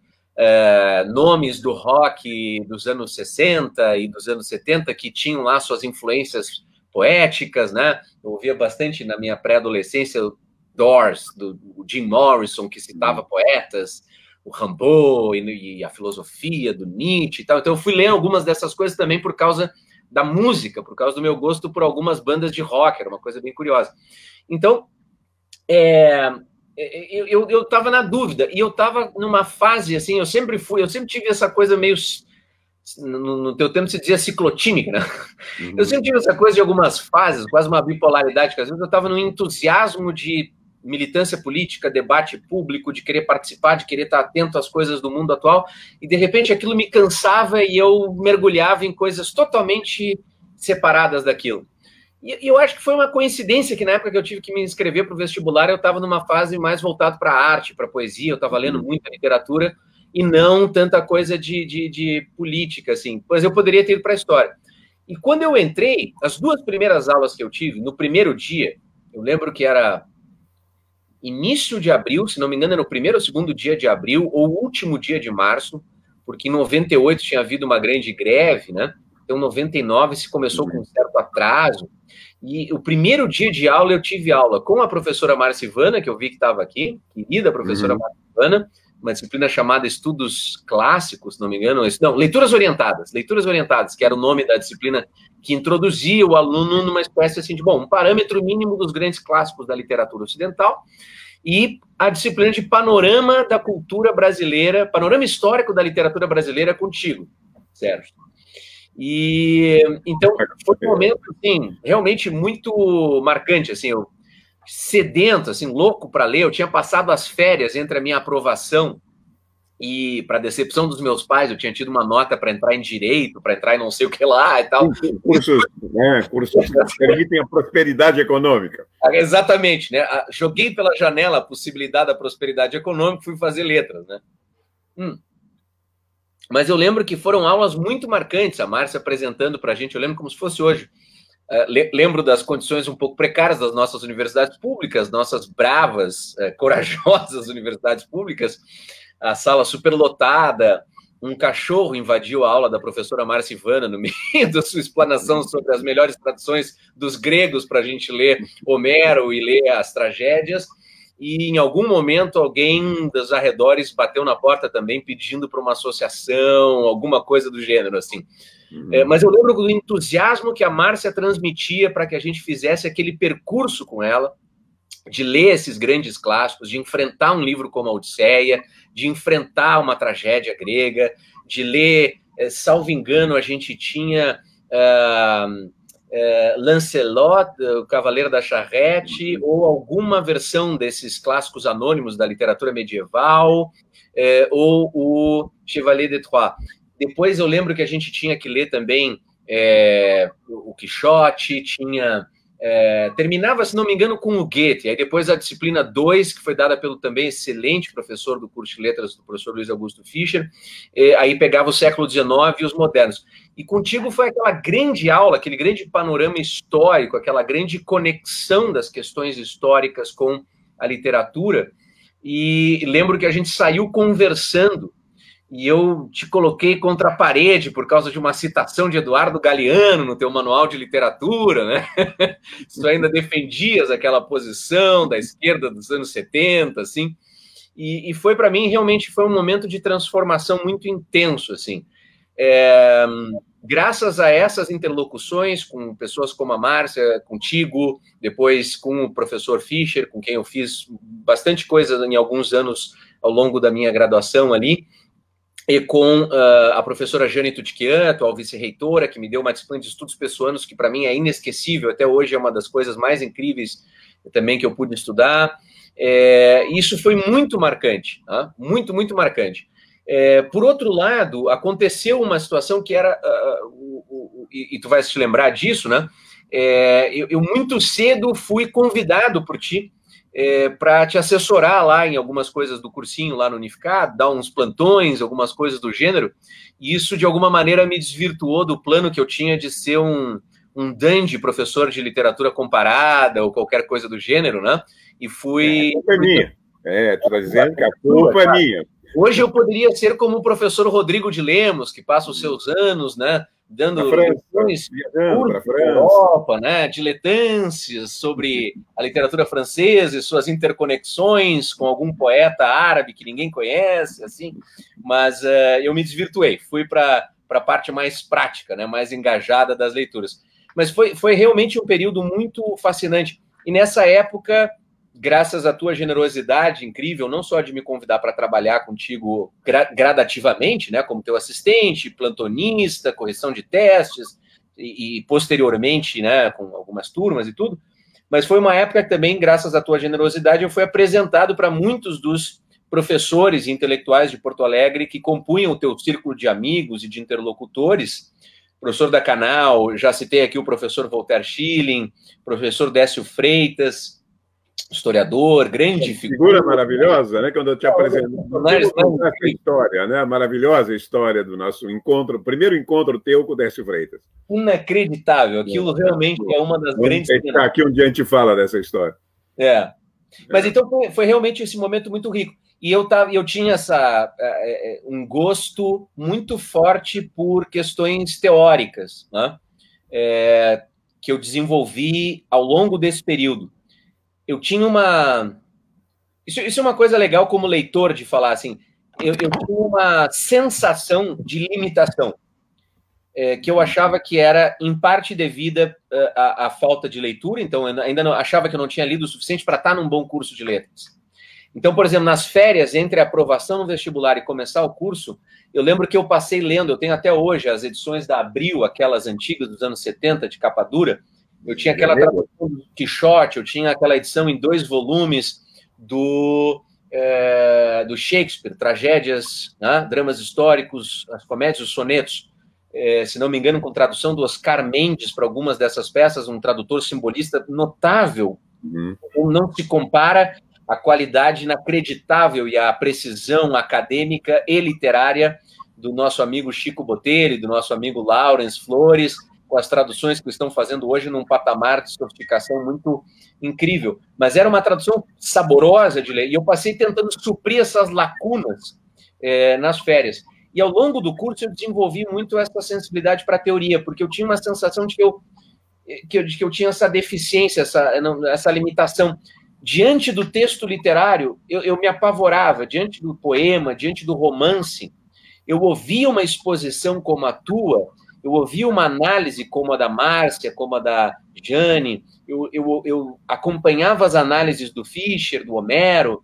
nomes do rock dos anos 60 e dos anos 70, que tinham lá suas influências poéticas, né? Eu ouvia bastante na minha pré-adolescência o Doors, do Jim Morrison, que citava poetas, o Rimbaud e a filosofia do Nietzsche e tal. Então eu fui ler algumas dessas coisas também por causa da música, por causa do meu gosto por algumas bandas de rock, era uma coisa bem curiosa. Então, eu estava na dúvida, e eu estava numa fase, assim, eu sempre tive essa coisa meio, no teu tempo se dizia ciclotímica, né? Eu sempre tive essa coisa de algumas fases, quase uma bipolaridade, que às vezes eu estava num entusiasmo de militância política, debate público, de querer participar, de querer estar atento às coisas do mundo atual, e de repente aquilo me cansava e eu mergulhava em coisas totalmente separadas daquilo. E eu acho que foi uma coincidência que na época que eu tive que me inscrever para o vestibular, eu estava numa fase mais voltada para a arte, para a poesia, eu estava lendo muita literatura e não tanta coisa de política, assim, pois eu poderia ter ido para a história. E quando eu entrei, as 2 primeiras aulas que eu tive, no primeiro dia, eu lembro que era início de abril, se não me engano, era o primeiro ou segundo dia de abril, ou último dia de março, porque em 98 tinha havido uma grande greve, né? Então, em 99 se começou com um certo atraso, E o primeiro dia de aula eu tive aula com a professora Márcia Ivana, que eu vi que estava aqui, querida professora Márcia Ivana, uma disciplina chamada Estudos Clássicos, se não me engano, não, Leituras Orientadas, que era o nome da disciplina que introduzia o aluno numa espécie assim de, bom, um parâmetro mínimo dos grandes clássicos da literatura ocidental, e a disciplina de panorama da cultura brasileira, panorama histórico da literatura brasileira contigo, Sérgio. E então foi um momento assim, realmente muito marcante, assim, eu sedento, assim, louco para ler. Eu tinha passado as férias entre a minha aprovação e, para decepção dos meus pais, eu tinha tido uma nota para entrar em direito, para entrar em não sei o que lá e tal. Cursos que permitem a prosperidade econômica. Exatamente, né? Joguei pela janela a possibilidade da prosperidade econômica, fui fazer letras, né? Mas eu lembro que foram aulas muito marcantes, a Márcia apresentando para a gente, eu lembro como se fosse hoje. Lembro das condições um pouco precárias das nossas universidades públicas, nossas bravas, corajosas universidades públicas, a sala superlotada, um cachorro invadiu a aula da professora Márcia Ivana no meio da sua explanação sobre as melhores traduções dos gregos para a gente ler Homero e ler as tragédias, e em algum momento alguém dos arredores bateu na porta também pedindo para uma associação, alguma coisa do gênero, assim. Mas eu lembro do entusiasmo que a Márcia transmitia para que a gente fizesse aquele percurso com ela, de ler esses grandes clássicos, de enfrentar um livro como a Odisseia, de enfrentar uma tragédia grega, de ler, salvo engano, a gente tinha Lancelot, o Cavaleiro da Charrete, ou alguma versão desses clássicos anônimos da literatura medieval, ou o Chevalier de Troyes. Depois eu lembro que a gente tinha que ler também o Quixote, terminava, se não me engano, com o Goethe. Aí depois a disciplina 2, que foi dada pelo também excelente professor do curso de letras, do professor Luiz Augusto Fischer, aí pegava o século XIX e os modernos. E contigo foi aquela grande aula, aquele grande panorama histórico, aquela grande conexão das questões históricas com a literatura. E lembro que a gente saiu conversando, e eu te coloquei contra a parede por causa de uma citação de Eduardo Galeano no teu manual de literatura, né? Tu ainda defendias aquela posição da esquerda dos anos 70, assim. E foi, para mim, realmente foi um momento de transformação muito intenso, assim. Graças a essas interlocuções com pessoas como a Márcia, contigo, depois com o professor Fischer, com quem eu fiz bastante coisa em alguns anos ao longo da minha graduação ali, e com a professora Jane Tutquian, atual vice-reitora, que me deu uma disciplina de estudos pessoanos que para mim é inesquecível, até hoje é uma das coisas mais incríveis também que eu pude estudar. Isso foi muito marcante, tá? Muito, muito marcante. Por outro lado, aconteceu uma situação que era, e tu vais te lembrar disso, né? Eu muito cedo fui convidado por ti para te assessorar lá em algumas coisas do cursinho lá no Unificado, dar uns plantões, algumas coisas do gênero, e isso de alguma maneira me desvirtuou do plano que eu tinha de ser um dandy professor de literatura comparada ou qualquer coisa do gênero, né? E fui... A culpa é minha. Tu está dizendo que a culpa é minha. Hoje eu poderia ser como o professor Rodrigo de Lemos, que passa os seus anos, né, dando lições para a Europa, né, diletâncias sobre a literatura francesa e suas interconexões com algum poeta árabe que ninguém conhece, assim. Mas eu me desvirtuei, fui para a parte mais prática, né, mais engajada das leituras. Mas foi realmente um período muito fascinante. E nessa época, graças à tua generosidade incrível, não só de me convidar para trabalhar contigo gradativamente, né, como teu assistente, plantonista, correção de testes, e posteriormente, né, com algumas turmas e tudo, mas foi uma época que também, graças à tua generosidade, eu fui apresentado para muitos dos professores e intelectuais de Porto Alegre que compunham o teu círculo de amigos e de interlocutores. Professor da Canal, já citei aqui o professor Voltaire Schilling, professor Décio Freitas, historiador, grande figura maravilhosa, né? Quando eu te apresento essa história, né? A maravilhosa história do nosso encontro, primeiro encontro teu com o Décio Freitas. Inacreditável, aquilo realmente é uma das grandes... Aqui um dia a gente fala dessa história. Mas então foi realmente esse momento muito rico. E eu tinha um gosto muito forte por questões teóricas, né? que eu desenvolvi ao longo desse período. Eu tinha uma... Isso é uma coisa legal como leitor de falar, assim, eu tinha uma sensação de limitação, que eu achava que era, em parte, devida à falta de leitura, então eu ainda não, achava que eu não tinha lido o suficiente para estar num bom curso de letras. Então, por exemplo, nas férias, entre a aprovação no vestibular e começar o curso, eu lembro que eu passei lendo, eu tenho até hoje as edições da Abril, aquelas antigas dos anos 70, de capa dura, eu tinha aquela tradução do Quixote, eu tinha aquela edição em 2 volumes do Shakespeare, tragédias, né, dramas históricos, as comédias, os sonetos, se não me engano, com tradução do Oscar Mendes para algumas dessas peças, um tradutor simbolista notável, não se compara a qualidade inacreditável e a precisão acadêmica e literária do nosso amigo Chico Botelho, do nosso amigo Laurence Flores, com as traduções que estão fazendo hoje num patamar de sofisticação muito incrível. Mas era uma tradução saborosa de ler, e eu passei tentando suprir essas lacunas nas férias. E ao longo do curso eu desenvolvi muito essa sensibilidade para a teoria, porque eu tinha uma sensação de que eu tinha essa deficiência, essa limitação. Diante do texto literário, eu me apavorava. Diante do poema, diante do romance, eu ouvia uma exposição como a tua, eu ouvia uma análise como a da Márcia, como a da Jane, eu acompanhava as análises do Fischer, do Homero,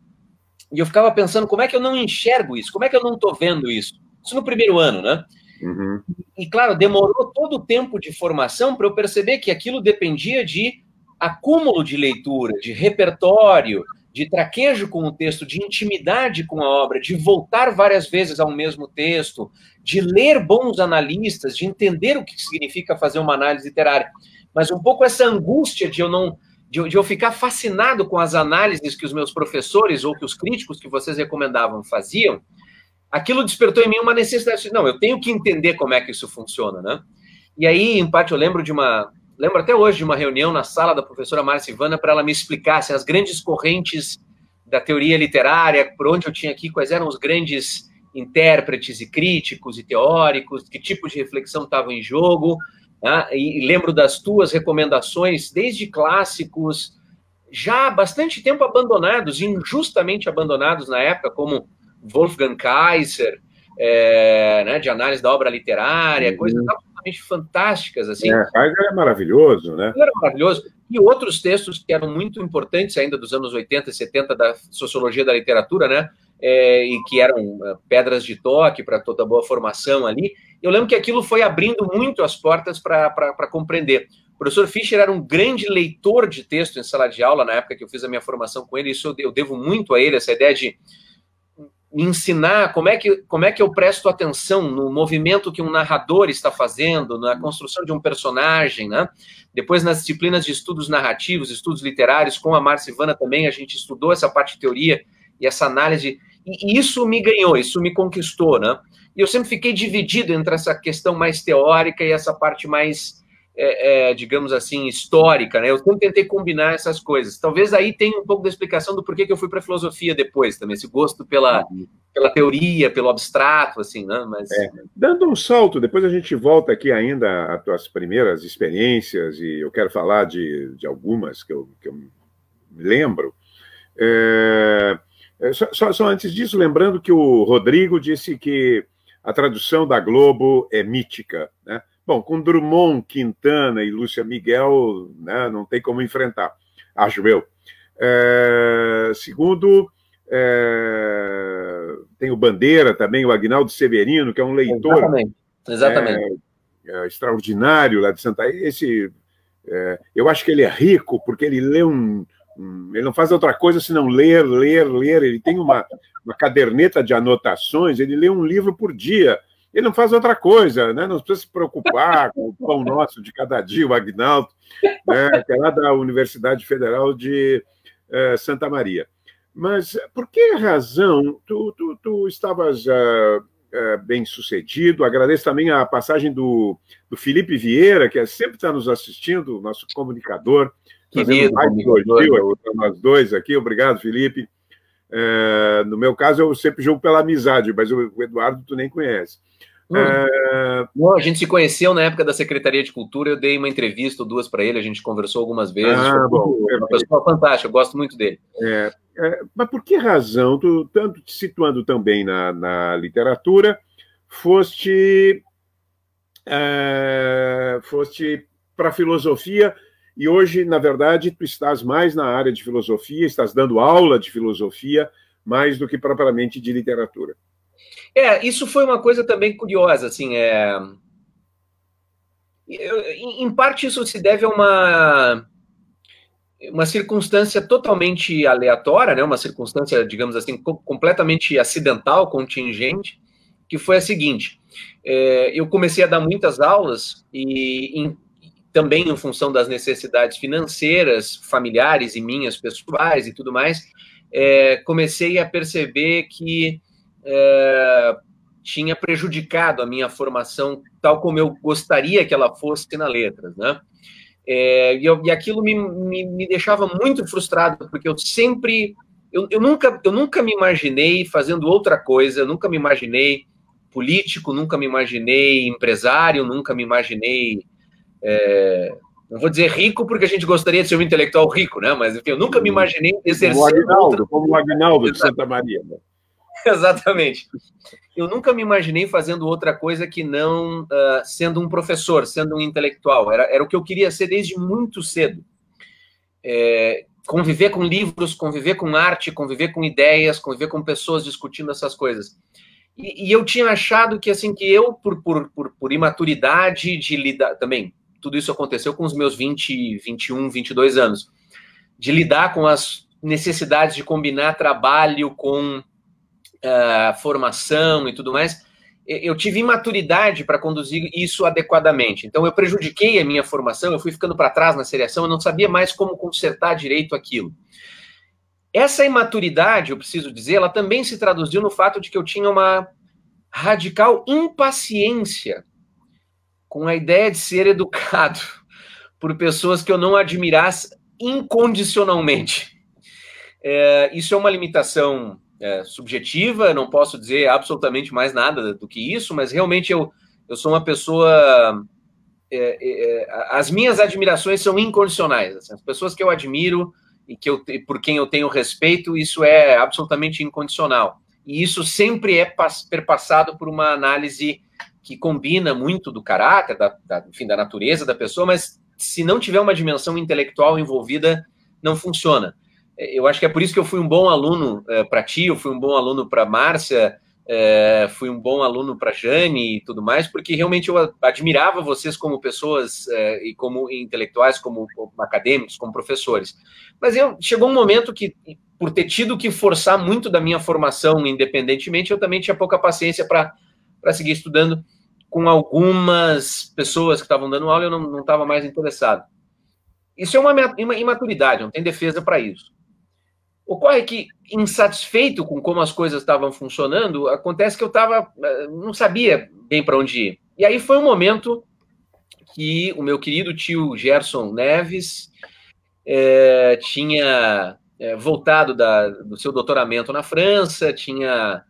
e eu ficava pensando, como é que eu não enxergo isso? Como é que eu não estou vendo isso? Isso no primeiro ano, né? Uhum. E, claro, demorou todo o tempo de formação para eu perceber que aquilo dependia de acúmulo de leitura, de repertório, de traquejo com o texto, de intimidade com a obra, de voltar várias vezes ao mesmo texto, de ler bons analistas, de entender o que significa fazer uma análise literária. Mas um pouco essa angústia de eu ficar fascinado com as análises que os meus professores ou que os críticos que vocês recomendavam faziam, aquilo despertou em mim uma necessidade de, não, eu tenho que entender como é que isso funciona, né? E aí, em parte, eu lembro até hoje de uma reunião na sala da professora Márcia Ivana para ela me explicar assim, as grandes correntes da teoria literária, por onde eu tinha aqui, quais eram os grandes intérpretes e críticos e teóricos, que tipo de reflexão estava em jogo, né? E lembro das tuas recomendações, desde clássicos, já há bastante tempo abandonados, injustamente abandonados na época, como Wolfgang Kaiser, né, de análise da obra literária, coisas absolutamente fantásticas. Assim. Kaiser é maravilhoso, né? Era maravilhoso. E outros textos que eram muito importantes ainda dos anos 80 e 70 da sociologia da literatura, né? E que eram pedras de toque para toda boa formação ali. Eu lembro que aquilo foi abrindo muito as portas para compreender. O professor Fischer era um grande leitor de texto em sala de aula, na época que eu fiz a minha formação com ele, isso eu devo muito a ele, essa ideia de me ensinar como é que eu presto atenção no movimento que um narrador está fazendo, na construção de um personagem, né? Depois, nas disciplinas de estudos narrativos, estudos literários, com a Márcia Ivana também, a gente estudou essa parte de teoria e essa análise, e isso me ganhou, isso me conquistou, né? E eu sempre fiquei dividido entre essa questão mais teórica e essa parte mais, digamos assim, histórica, né? Eu sempre tentei combinar essas coisas. Talvez aí tenha um pouco da explicação do porquê que eu fui para a filosofia depois também, esse gosto pela teoria, pelo abstrato, assim, né? Mas... Dando um salto, depois a gente volta aqui ainda às tuas primeiras experiências, e eu quero falar de algumas que eu me lembro. Só antes disso, lembrando que o Rodrigo disse que a tradução da Globo é mítica, né? Bom, com Drummond, Quintana e Lúcia Miguel, né, não tem como enfrentar, acho eu. Segundo, tem o Bandeira também, o Aguinaldo Severino, que é um leitor Exatamente. Extraordinário lá de Santa... eu acho que ele é rico, porque ele lê ele não faz outra coisa senão ler. Ele tem uma caderneta de anotações, ele lê um livro por dia. Ele não faz outra coisa, né? Não precisa se preocupar com o pão nosso de cada dia, o Aguinaldo, né? Que é lá da Universidade Federal de Santa Maria. Mas por que razão tu estavas bem sucedido? Agradeço também a passagem do Felipe Vieira, que sempre está nos assistindo, nosso comunicador. Querido, nós dois aqui. Obrigado, Felipe. No meu caso, eu sempre julgo pela amizade, mas o Eduardo tu nem conhece. Não, a gente se conheceu na época da Secretaria de Cultura, eu dei uma entrevista ou duas para ele, a gente conversou algumas vezes. Bom, uma pessoa fantástica, eu gosto muito dele. Mas por que razão, tu, tanto te situando também na literatura, foste para a filosofia, e hoje, na verdade, tu estás mais na área de filosofia, estás dando aula de filosofia, mais do que propriamente de literatura. Isso foi uma coisa também curiosa, assim, em parte isso se deve a uma circunstância totalmente aleatória, né? Uma circunstância, digamos assim, completamente acidental, contingente, que foi a seguinte: eu comecei a dar muitas aulas e também em função das necessidades financeiras, familiares e minhas pessoais e tudo mais, comecei a perceber que tinha prejudicado a minha formação tal como eu gostaria que ela fosse na letras, né? E aquilo me deixava muito frustrado, porque eu nunca me imaginei fazendo outra coisa, nunca me imaginei político, nunca me imaginei empresário, nunca me imaginei, não vou dizer rico, porque a gente gostaria de ser um intelectual rico, né? Mas enfim, eu nunca me imaginei exercer como o Aguinaldo de Santa Maria, né? Exatamente. Eu nunca me imaginei fazendo outra coisa que não sendo um professor, sendo um intelectual. Era o que eu queria ser desde muito cedo. Conviver com livros, conviver com arte, conviver com ideias, conviver com pessoas discutindo essas coisas. E eu tinha achado que, assim, que eu, por imaturidade de lidar... Também, tudo isso aconteceu com os meus 20, 21, 22 anos. De lidar com as necessidades de combinar trabalho com... formação e tudo mais, eu tive imaturidade para conduzir isso adequadamente. Então, eu prejudiquei a minha formação, eu fui ficando para trás na seriação, eu não sabia mais como consertar direito aquilo. Essa imaturidade, eu preciso dizer, ela também se traduziu no fato de que eu tinha uma radical impaciência com a ideia de ser educado por pessoas que eu não admirasse incondicionalmente. Isso é uma limitação subjetiva, não posso dizer absolutamente mais nada do que isso, mas realmente eu sou uma pessoa... as minhas admirações são incondicionais. Assim, as pessoas que eu admiro e por quem eu tenho respeito, isso é absolutamente incondicional. E isso sempre é perpassado por uma análise que combina muito do caráter, enfim, da natureza da pessoa, mas se não tiver uma dimensão intelectual envolvida, não funciona. Eu acho que é por isso que eu fui um bom aluno para ti, eu fui um bom aluno para Márcia, fui um bom aluno para Jane e tudo mais, porque realmente eu admirava vocês como pessoas e como intelectuais, como acadêmicos, como professores. Mas chegou um momento que, por ter tido que forçar muito da minha formação independentemente, eu também tinha pouca paciência para seguir estudando com algumas pessoas que estavam dando aula, eu não estava mais interessado. Isso é uma imaturidade, não tem defesa para isso. Ocorre que, insatisfeito com como as coisas estavam funcionando, acontece que eu não sabia bem para onde ir. E aí foi um momento que o meu querido tio Gerson Neves tinha voltado do seu doutoramento na França, tinha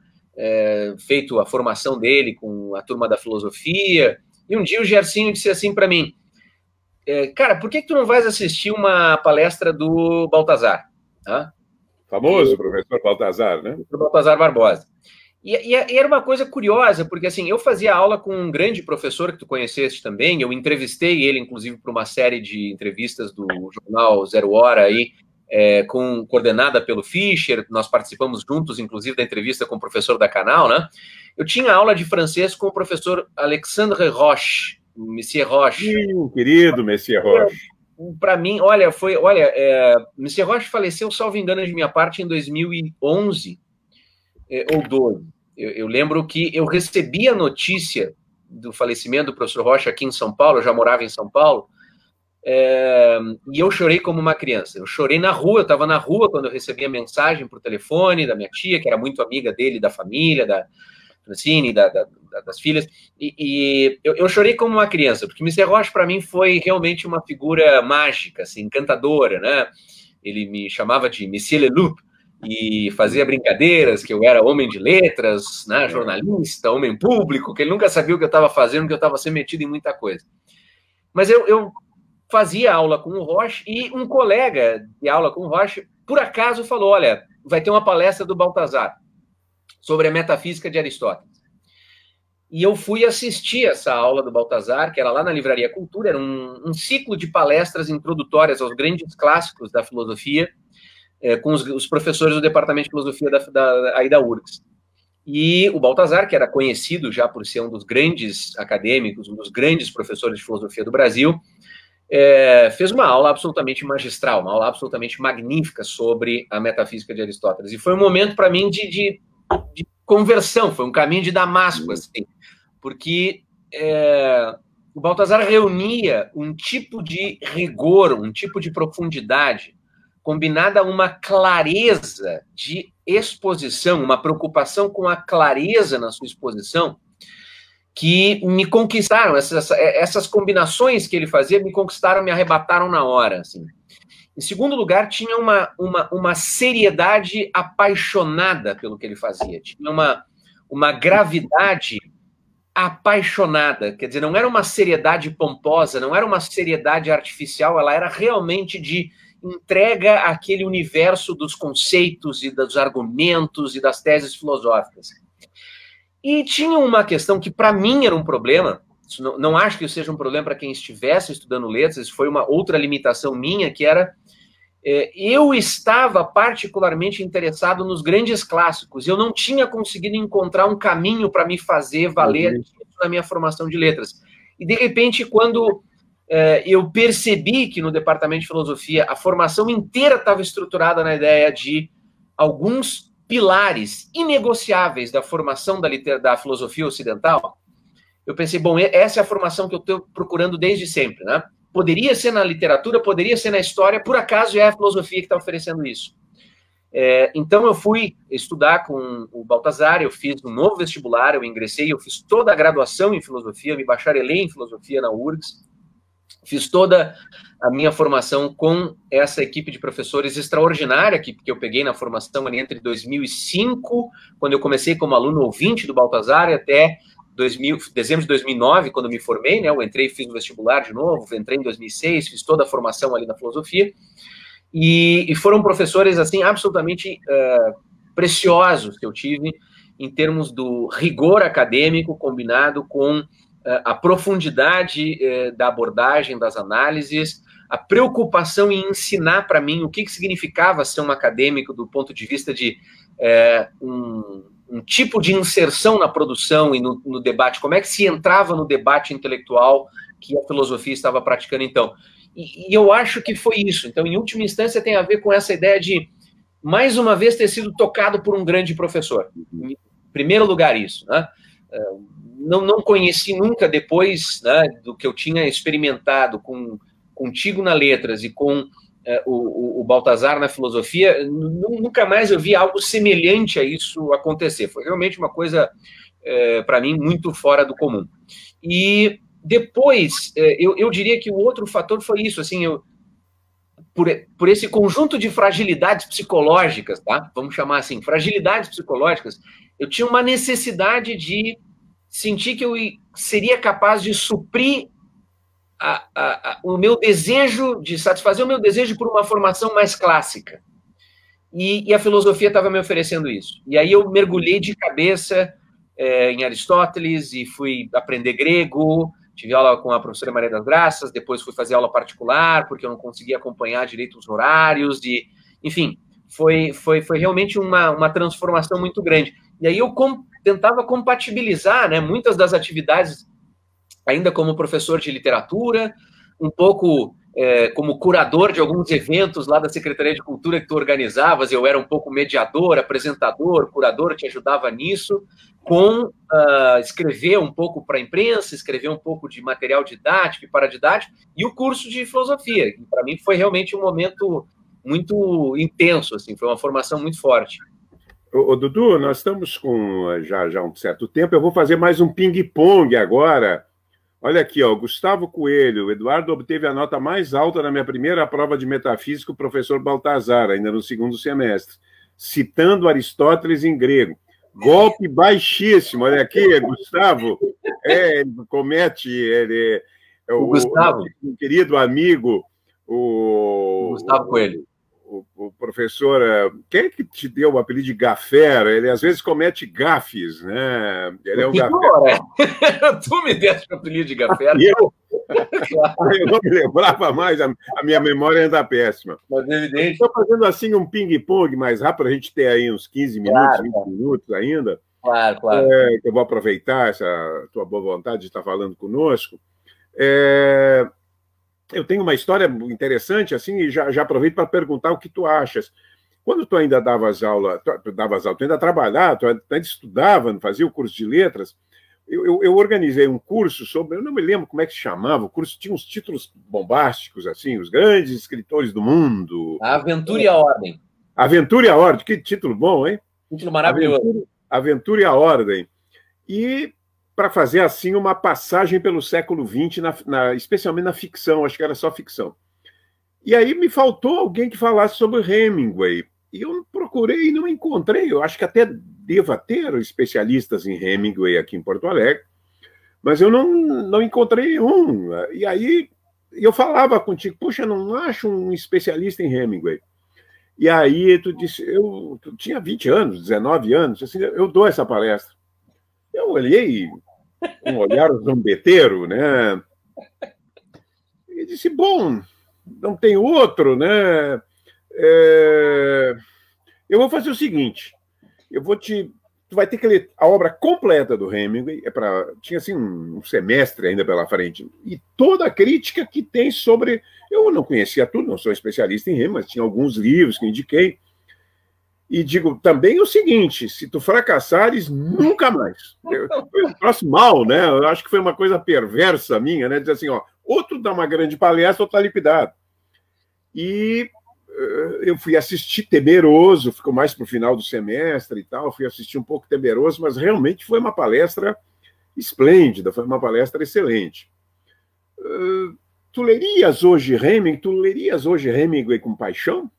feito a formação dele com a turma da filosofia, e um dia o Gersinho disse assim para mim: cara, por que tu não vais assistir uma palestra do Baltazar? Tá? Famoso professor Baltazar, né? O Baltazar Barbosa. E era uma coisa curiosa, porque assim, eu fazia aula com um grande professor que tu conheceste também, eu entrevistei ele, inclusive, para uma série de entrevistas do jornal Zero Hora, aí, coordenada pelo Fischer, nós participamos juntos, inclusive, da entrevista com o professor da Canal, né? Eu tinha aula de francês com o professor Alexandre Roche, Monsieur Roche. Querido Monsieur Roche. Para mim, Monsieur Roche faleceu, salvo engano de minha parte, em 2011 ou 12. Eu lembro que eu recebi a notícia do falecimento do professor Roche aqui em São Paulo, eu já morava em São Paulo, e eu chorei como uma criança. Eu chorei na rua, eu estava na rua quando eu recebi a mensagem por telefone da minha tia, que era muito amiga dele, da família, da Francine, das filhas, e eu chorei como uma criança, porque Monsieur Roche, para mim, foi realmente uma figura mágica, assim, encantadora, né? Ele me chamava de Monsieur Leloup, e fazia brincadeiras, que eu era homem de letras, né, jornalista, homem público, que ele nunca sabia o que eu estava fazendo, que eu estava sendo metido em muita coisa. Mas eu fazia aula com o Roche e um colega de aula com o Roche, por acaso, falou, olha, vai ter uma palestra do Baltazar sobre a metafísica de Aristóteles. E eu fui assistir essa aula do Baltazar, que era lá na Livraria Cultura, era um ciclo de palestras introdutórias aos grandes clássicos da filosofia, com os professores do Departamento de Filosofia aí da URGS. E o Baltazar, que era conhecido já por ser um dos grandes acadêmicos, um dos grandes professores de filosofia do Brasil, fez uma aula absolutamente magistral, uma aula absolutamente magnífica sobre a metafísica de Aristóteles. E foi um momento, para mim, de conversão, foi um caminho de Damasco, assim, porque o Baltazar reunia um tipo de rigor, um tipo de profundidade, combinada a uma clareza de exposição, uma preocupação com a clareza na sua exposição, que me conquistaram, essas combinações que ele fazia me conquistaram, me arrebataram na hora, assim. Em segundo lugar, tinha uma seriedade apaixonada pelo que ele fazia, tinha uma gravidade apaixonada, quer dizer, não era uma seriedade pomposa, não era uma seriedade artificial, ela era realmente de entrega àquele universo dos conceitos e dos argumentos e das teses filosóficas. E tinha uma questão que, para mim, era um problema, não acho que isso seja um problema para quem estivesse estudando letras, isso foi uma outra limitação minha, que era, eu estava particularmente interessado nos grandes clássicos, e eu não tinha conseguido encontrar um caminho para me fazer valer na minha formação de letras. E, de repente, quando eu percebi que no Departamento de Filosofia a formação inteira estava estruturada na ideia de alguns pilares inegociáveis da formação da filosofia ocidental, eu pensei, bom, essa é a formação que eu estou procurando desde sempre, né? Poderia ser na literatura, poderia ser na história, por acaso é a filosofia que está oferecendo isso. Então eu fui estudar com o Baltazar, eu fiz um novo vestibular, eu ingressei, eu fiz toda a graduação em filosofia, me bacharelei em filosofia na URGS, fiz toda a minha formação com essa equipe de professores extraordinária que eu peguei na formação ali entre 2005, quando eu comecei como aluno ouvinte do Baltazar, até dezembro de 2009, quando me formei, né, eu entrei e fiz o vestibular de novo, entrei em 2006, fiz toda a formação ali na filosofia, e foram professores, assim, absolutamente preciosos que eu tive em termos do rigor acadêmico combinado com a profundidade da abordagem, das análises, a preocupação em ensinar para mim o que significava ser um acadêmico do ponto de vista de um tipo de inserção na produção e no debate, como é que se entrava no debate intelectual que a filosofia estava praticando então. E eu acho que foi isso. Então, em última instância, tem a ver com essa ideia de, mais uma vez, ter sido tocado por um grande professor. Em primeiro lugar, isso, né? Não conheci nunca depois, né, do que eu tinha experimentado contigo na letras e com o Baltazar na filosofia, nunca mais eu vi algo semelhante a isso acontecer. Foi realmente uma coisa, para mim, muito fora do comum. E depois, eu diria que o outro fator foi isso, assim, por esse conjunto de fragilidades psicológicas, tá? Vamos chamar assim, fragilidades psicológicas, eu tinha uma necessidade de sentir que eu seria capaz de suprir o meu desejo, de satisfazer o meu desejo por uma formação mais clássica. E a filosofia estava me oferecendo isso. E aí eu mergulhei de cabeça em Aristóteles e fui aprender grego, tive aula com a professora Maria das Graças, depois fui fazer aula particular, porque eu não conseguia acompanhar direito os horários, enfim, foi realmente uma transformação muito grande. E aí eu tentava compatibilizar, né, muitas das atividades, ainda como professor de literatura, um pouco como curador de alguns eventos lá da Secretaria de Cultura que tu organizavas, eu era um pouco mediador, apresentador, curador, te ajudava nisso, com escrever um pouco para a imprensa, escrever um pouco de material didático e paradidático, e o curso de filosofia, que para mim foi realmente um momento muito intenso, assim, foi uma formação muito forte. Ô, Dudu, nós estamos com já um certo tempo, eu vou fazer mais um ping-pong agora. Olha aqui, ó, Gustavo Coelho, o Eduardo obteve a nota mais alta na minha primeira prova de metafísica, o professor Baltazar, ainda no segundo semestre. citando Aristóteles em grego. Golpe baixíssimo. Olha aqui, Gustavo. Ele comete. O Gustavo. O querido amigo, o Gustavo Coelho. O professor. Quem é que te deu o apelido de gafera? Ele às vezes comete gafes, né? Ele é um gafera. Tu me deste o apelido de gafera. Eu não me lembrava mais, a minha memória ainda é péssima. Mas é evidente. Estou fazendo assim um ping-pong mais rápido, para a gente ter aí uns 15 minutos, 20 minutos ainda. Claro. Eu vou aproveitar essa tua boa vontade de estar falando conosco. Eu tenho uma história interessante, assim, e já aproveito para perguntar o que tu achas. Quando tu ainda davas aula, tu ainda trabalhava, tu ainda estudava, fazia o curso de letras, eu organizei um curso sobre, eu não me lembro como é que se chamava, o curso tinha uns títulos bombásticos, assim, os grandes escritores do mundo. A Aventura e a Ordem. Aventura e a Ordem, que título bom, hein? Título maravilhoso. Aventura e a Ordem. E para fazer, assim, uma passagem pelo século XX, especialmente na ficção, acho que era só ficção. E aí me faltou alguém que falasse sobre Hemingway. E eu procurei e não encontrei. Eu acho que até deva ter especialistas em Hemingway aqui em Porto Alegre, mas eu não encontrei nenhum. E aí eu falava contigo, puxa, não acho um especialista em Hemingway. E aí tu disse, tu tinha 20 anos, 19 anos, assim, eu dou essa palestra. Eu olhei com um olhar zombeteiro, né? E disse, bom, não tem outro, né? Eu vou fazer o seguinte, tu vai ter que ler a obra completa do Hemingway, tinha assim um semestre ainda pela frente, e toda a crítica que tem sobre, eu não conhecia tudo, não sou especialista em Hemingway, mas tinha alguns livros que eu indiquei, e digo também o seguinte, se tu fracassares, nunca mais. Eu troço mal, né? Eu acho que foi uma coisa perversa minha, né? Dizer assim, outro dá uma grande palestra, outro tá liquidado. E eu fui assistir temeroso, ficou mais para o final do semestre e tal, fui assistir um pouco temeroso, mas realmente foi uma palestra esplêndida, foi uma palestra excelente. Tu lerias hoje Hemingway com paixão?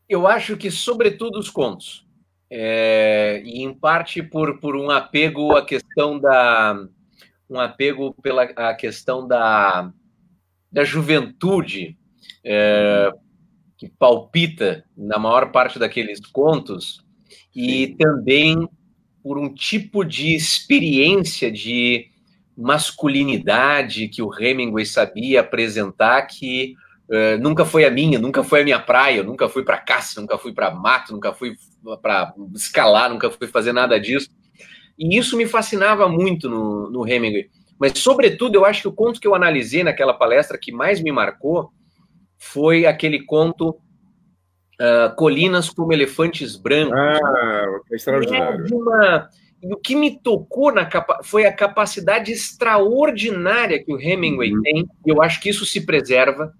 Eu acho que, sobretudo, os contos. E, em parte, por um apego à questão pela questão da juventude, que palpita na maior parte daqueles contos, e também por um tipo de experiência de masculinidade que o Hemingway sabia apresentar, que nunca foi a minha praia, eu nunca fui para caça, nunca fui para mato, nunca fui para escalar, nunca fui fazer nada disso. E isso me fascinava muito no Hemingway. Mas, sobretudo, eu acho que o conto que eu analisei naquela palestra que mais me marcou foi aquele conto Colinas como Elefantes Brancos. Extraordinário. E o que me tocou foi a capacidade extraordinária que o Hemingway tem, e eu acho que isso se preserva,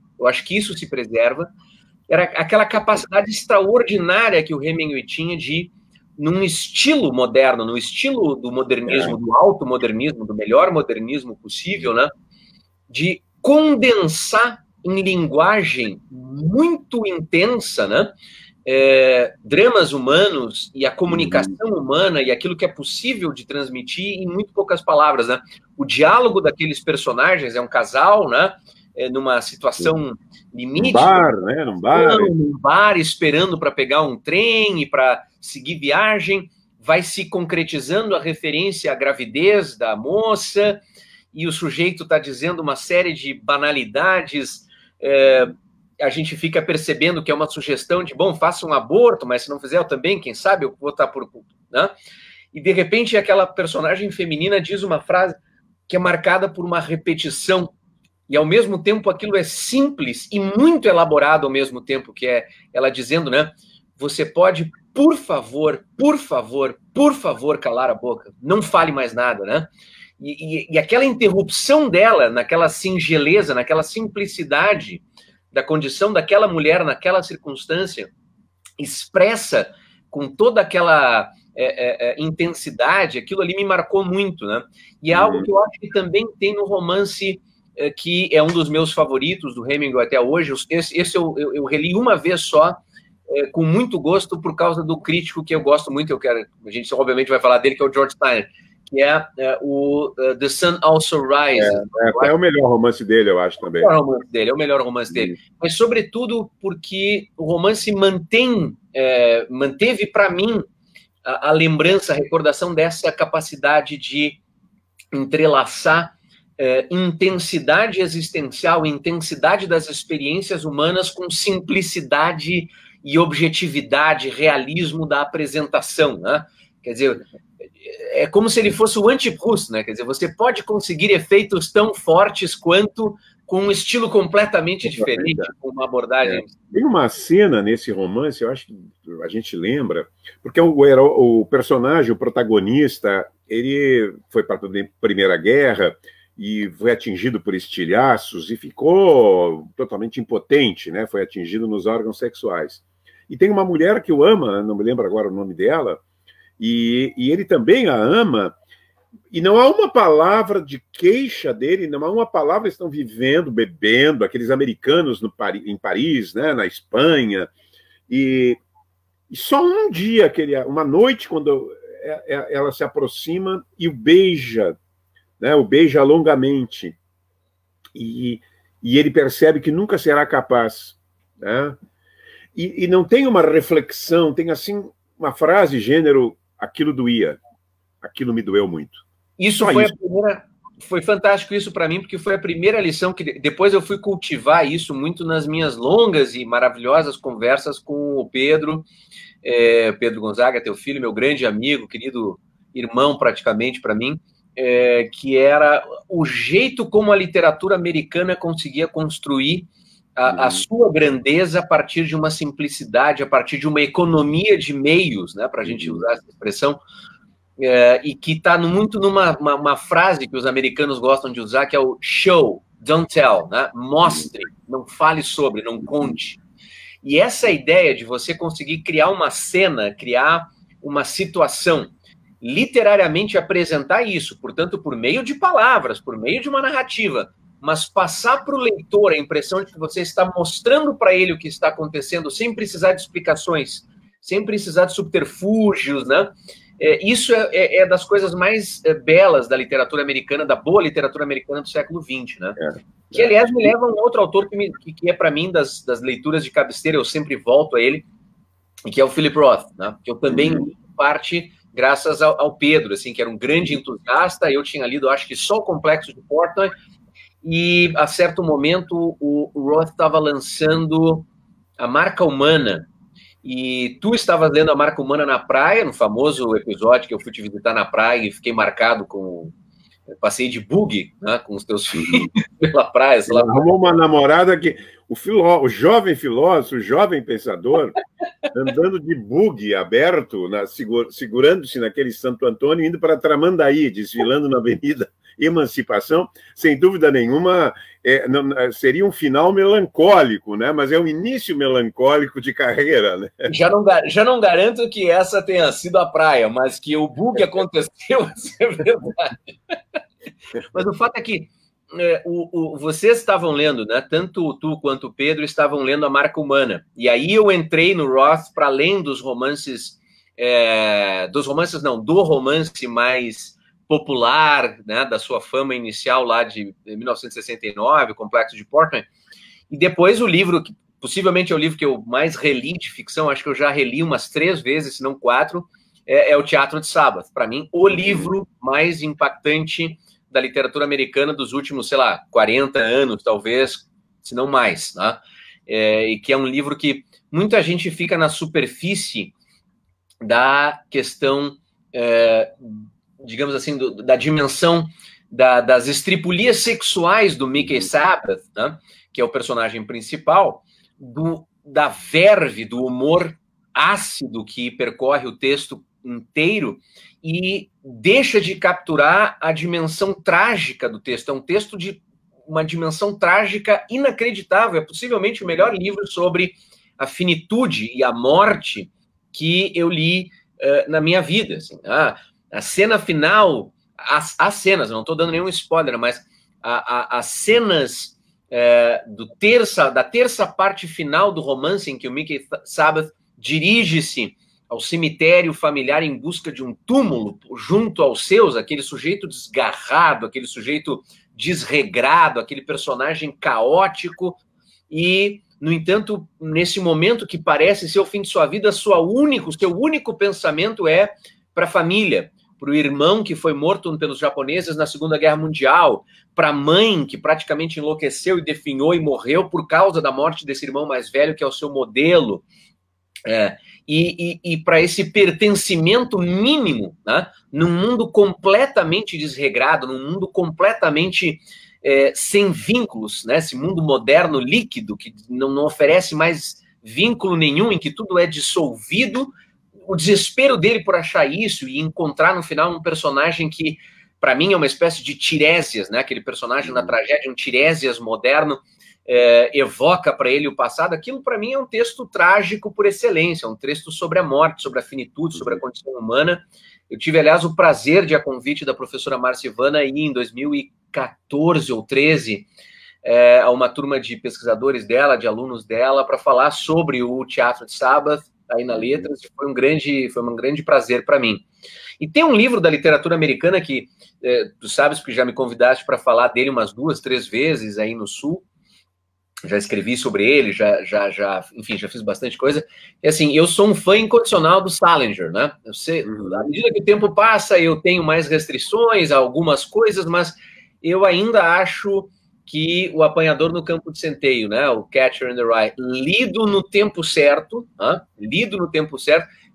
era aquela capacidade extraordinária que o Hemingway tinha de, num estilo moderno, no estilo do modernismo, do alto modernismo, do melhor modernismo possível, né, de condensar em linguagem muito intensa, né, dramas humanos e a comunicação humana e aquilo que é possível de transmitir em muito poucas palavras, né? O diálogo daqueles personagens é um casal, né? Numa situação limite. Num bar, esperando para pegar um trem e para seguir viagem. Vai se concretizando a referência à gravidez da moça e o sujeito está dizendo uma série de banalidades. A gente fica percebendo que é uma sugestão de, bom, faça um aborto, mas se não fizer eu também, quem sabe eu vou estar por... Né? E, de repente, aquela personagem feminina diz uma frase que é marcada por uma repetição, e, ao mesmo tempo, aquilo é simples e muito elaborado ao mesmo tempo, que é ela dizendo, né, você pode, por favor, calar a boca, não fale mais nada, né? E aquela interrupção dela, naquela singeleza, naquela simplicidade da condição daquela mulher naquela circunstância, expressa com toda aquela intensidade, aquilo ali me marcou muito, né? E é algo que eu acho que também tem no romance, que é um dos meus favoritos do Hemingway até hoje. Esse eu reli uma vez só, com muito gosto por causa do crítico que eu gosto muito, a gente obviamente vai falar dele, que é o George Steiner, que é o The Sun Also Rises. É o melhor romance dele, eu acho também. É o melhor romance dele. Mas, sobretudo, porque o romance manteve para mim a lembrança, a recordação dessa capacidade de entrelaçar intensidade existencial, intensidade das experiências humanas com simplicidade e objetividade, realismo da apresentação, né? Quer dizer, é como se ele fosse o anti-Proust, né? Quer dizer, você pode conseguir efeitos tão fortes quanto com um estilo completamente diferente, com uma abordagem... Tem uma cena nesse romance, eu acho que a gente lembra, porque o personagem, o protagonista, ele foi para a Primeira Guerra e foi atingido por estilhaços e ficou totalmente impotente, né? Foi atingido nos órgãos sexuais. E tem uma mulher que o ama, não me lembro agora o nome dela, e ele também a ama, e não há uma palavra de queixa dele, não há uma palavra, eles estão vivendo, bebendo, aqueles americanos em Paris, né, na Espanha, e só um dia, uma noite, quando ela se aproxima e o beija, né, o beija longamente, e ele percebe que nunca será capaz, né? E não tem uma reflexão, tem assim uma frase gênero, aquilo doía, aquilo me doeu muito. Foi fantástico isso para mim, porque foi a primeira lição que depois eu fui cultivar isso muito nas minhas longas e maravilhosas conversas com o Pedro Gonzaga, teu filho, meu grande amigo, querido irmão praticamente para mim, que era o jeito como a literatura americana conseguia construir a sua grandeza a partir de uma simplicidade, a partir de uma economia de meios, né, para a gente usar essa expressão, e que está muito numa frase que os americanos gostam de usar, que é o show, don't tell, né? Mostre, não fale sobre, não conte. E essa ideia de você conseguir criar uma cena, criar uma situação, literariamente apresentar isso, portanto, por meio de palavras, por meio de uma narrativa, mas passar para o leitor a impressão de que você está mostrando para ele o que está acontecendo sem precisar de explicações, sem precisar de subterfúgios, né? Isso é das coisas mais belas da literatura americana, da boa literatura americana do século XX, né? Que, aliás, me leva a um outro autor que é, para mim, das leituras de cabeceira, eu sempre volto a ele, e que é o Philip Roth, né? Que eu também parte graças ao Pedro, assim, que era um grande entusiasta. Eu tinha lido, acho que só o Complexo de Portnoy, e, a certo momento, o Roth estava lançando A Marca Humana, e tu estavas lendo A Marca Humana na praia, no famoso episódio que eu fui te visitar na praia e fiquei marcado com... Passei de buggy, né, com os teus filhos pela praia. Arrumou uma namorada que... O jovem filósofo, o jovem pensador, andando de buggy aberto, segurando-se naquele Santo Antônio, indo para Tramandaí, desfilando na Avenida Emancipação, sem dúvida nenhuma, seria um final melancólico, né? Mas é um início melancólico de carreira, né? Já não garanto que essa tenha sido a praia, mas que o bug aconteceu, isso é verdade. Mas o fato é que vocês estavam lendo, né? Tanto tu quanto o Pedro estavam lendo A Marca Humana. E aí eu entrei no Roth para além dos romances, do romance mais popular, né, da sua fama inicial lá de 1969, o Complexo de Portnoy, e depois o livro, que possivelmente é o livro que eu mais reli de ficção, acho que eu já reli umas 3 vezes, se não 4, é o Teatro de Sabbath. Para mim, o livro mais impactante da literatura americana dos últimos, sei lá, 40 anos, talvez, se não mais, né? E que é um livro que muita gente fica na superfície da questão, digamos assim, da dimensão das estripulias sexuais do Mickey Sabbath, né? Que é o personagem principal, da verve, do humor ácido que percorre o texto inteiro e deixa de capturar a dimensão trágica do texto. É um texto de uma dimensão trágica inacreditável. É possivelmente o melhor livro sobre a finitude e a morte que eu li na minha vida. Assim. A cena final, as cenas, não estou dando nenhum spoiler, mas as cenas da terça parte final do romance em que o Mickey Sabbath dirige-se ao cemitério familiar em busca de um túmulo junto aos seus, aquele sujeito desgarrado, aquele sujeito desregrado, aquele personagem caótico e, no entanto, nesse momento que parece ser o fim de sua vida, seu único pensamento é para a família, para o irmão que foi morto pelos japoneses na Segunda Guerra Mundial, para a mãe que praticamente enlouqueceu e definhou e morreu por causa da morte desse irmão mais velho, que é o seu modelo, e para esse pertencimento mínimo, né, num mundo completamente desregrado, num mundo completamente sem vínculos, né, esse mundo moderno líquido, que não oferece mais vínculo nenhum, em que tudo é dissolvido. O desespero dele por achar isso e encontrar no final um personagem que, para mim, é uma espécie de Tiresias, né? Aquele personagem na tragédia, um Tiresias moderno, evoca para ele o passado. Aquilo, para mim, é um texto trágico por excelência, um texto sobre a morte, sobre a finitude, sobre a condição humana. Eu tive, aliás, o prazer de, a convite da professora Márcia Ivana, ir em 2014 ou 13, a uma turma de pesquisadores dela, de alunos dela, para falar sobre o Teatro de Sabbath, aí na Letras, foi um grande prazer para mim. E tem um livro da literatura americana que, tu sabes, porque já me convidaste para falar dele umas 2, 3 vezes aí no Sul, já escrevi sobre ele, enfim, já fiz bastante coisa. E assim, eu sou um fã incondicional do Salinger, né? Eu sei, à medida que o tempo passa, eu tenho mais restrições a algumas coisas, mas eu ainda acho que O Apanhador no Campo de Centeio, né, o Catcher in the Rye, lido no tempo certo,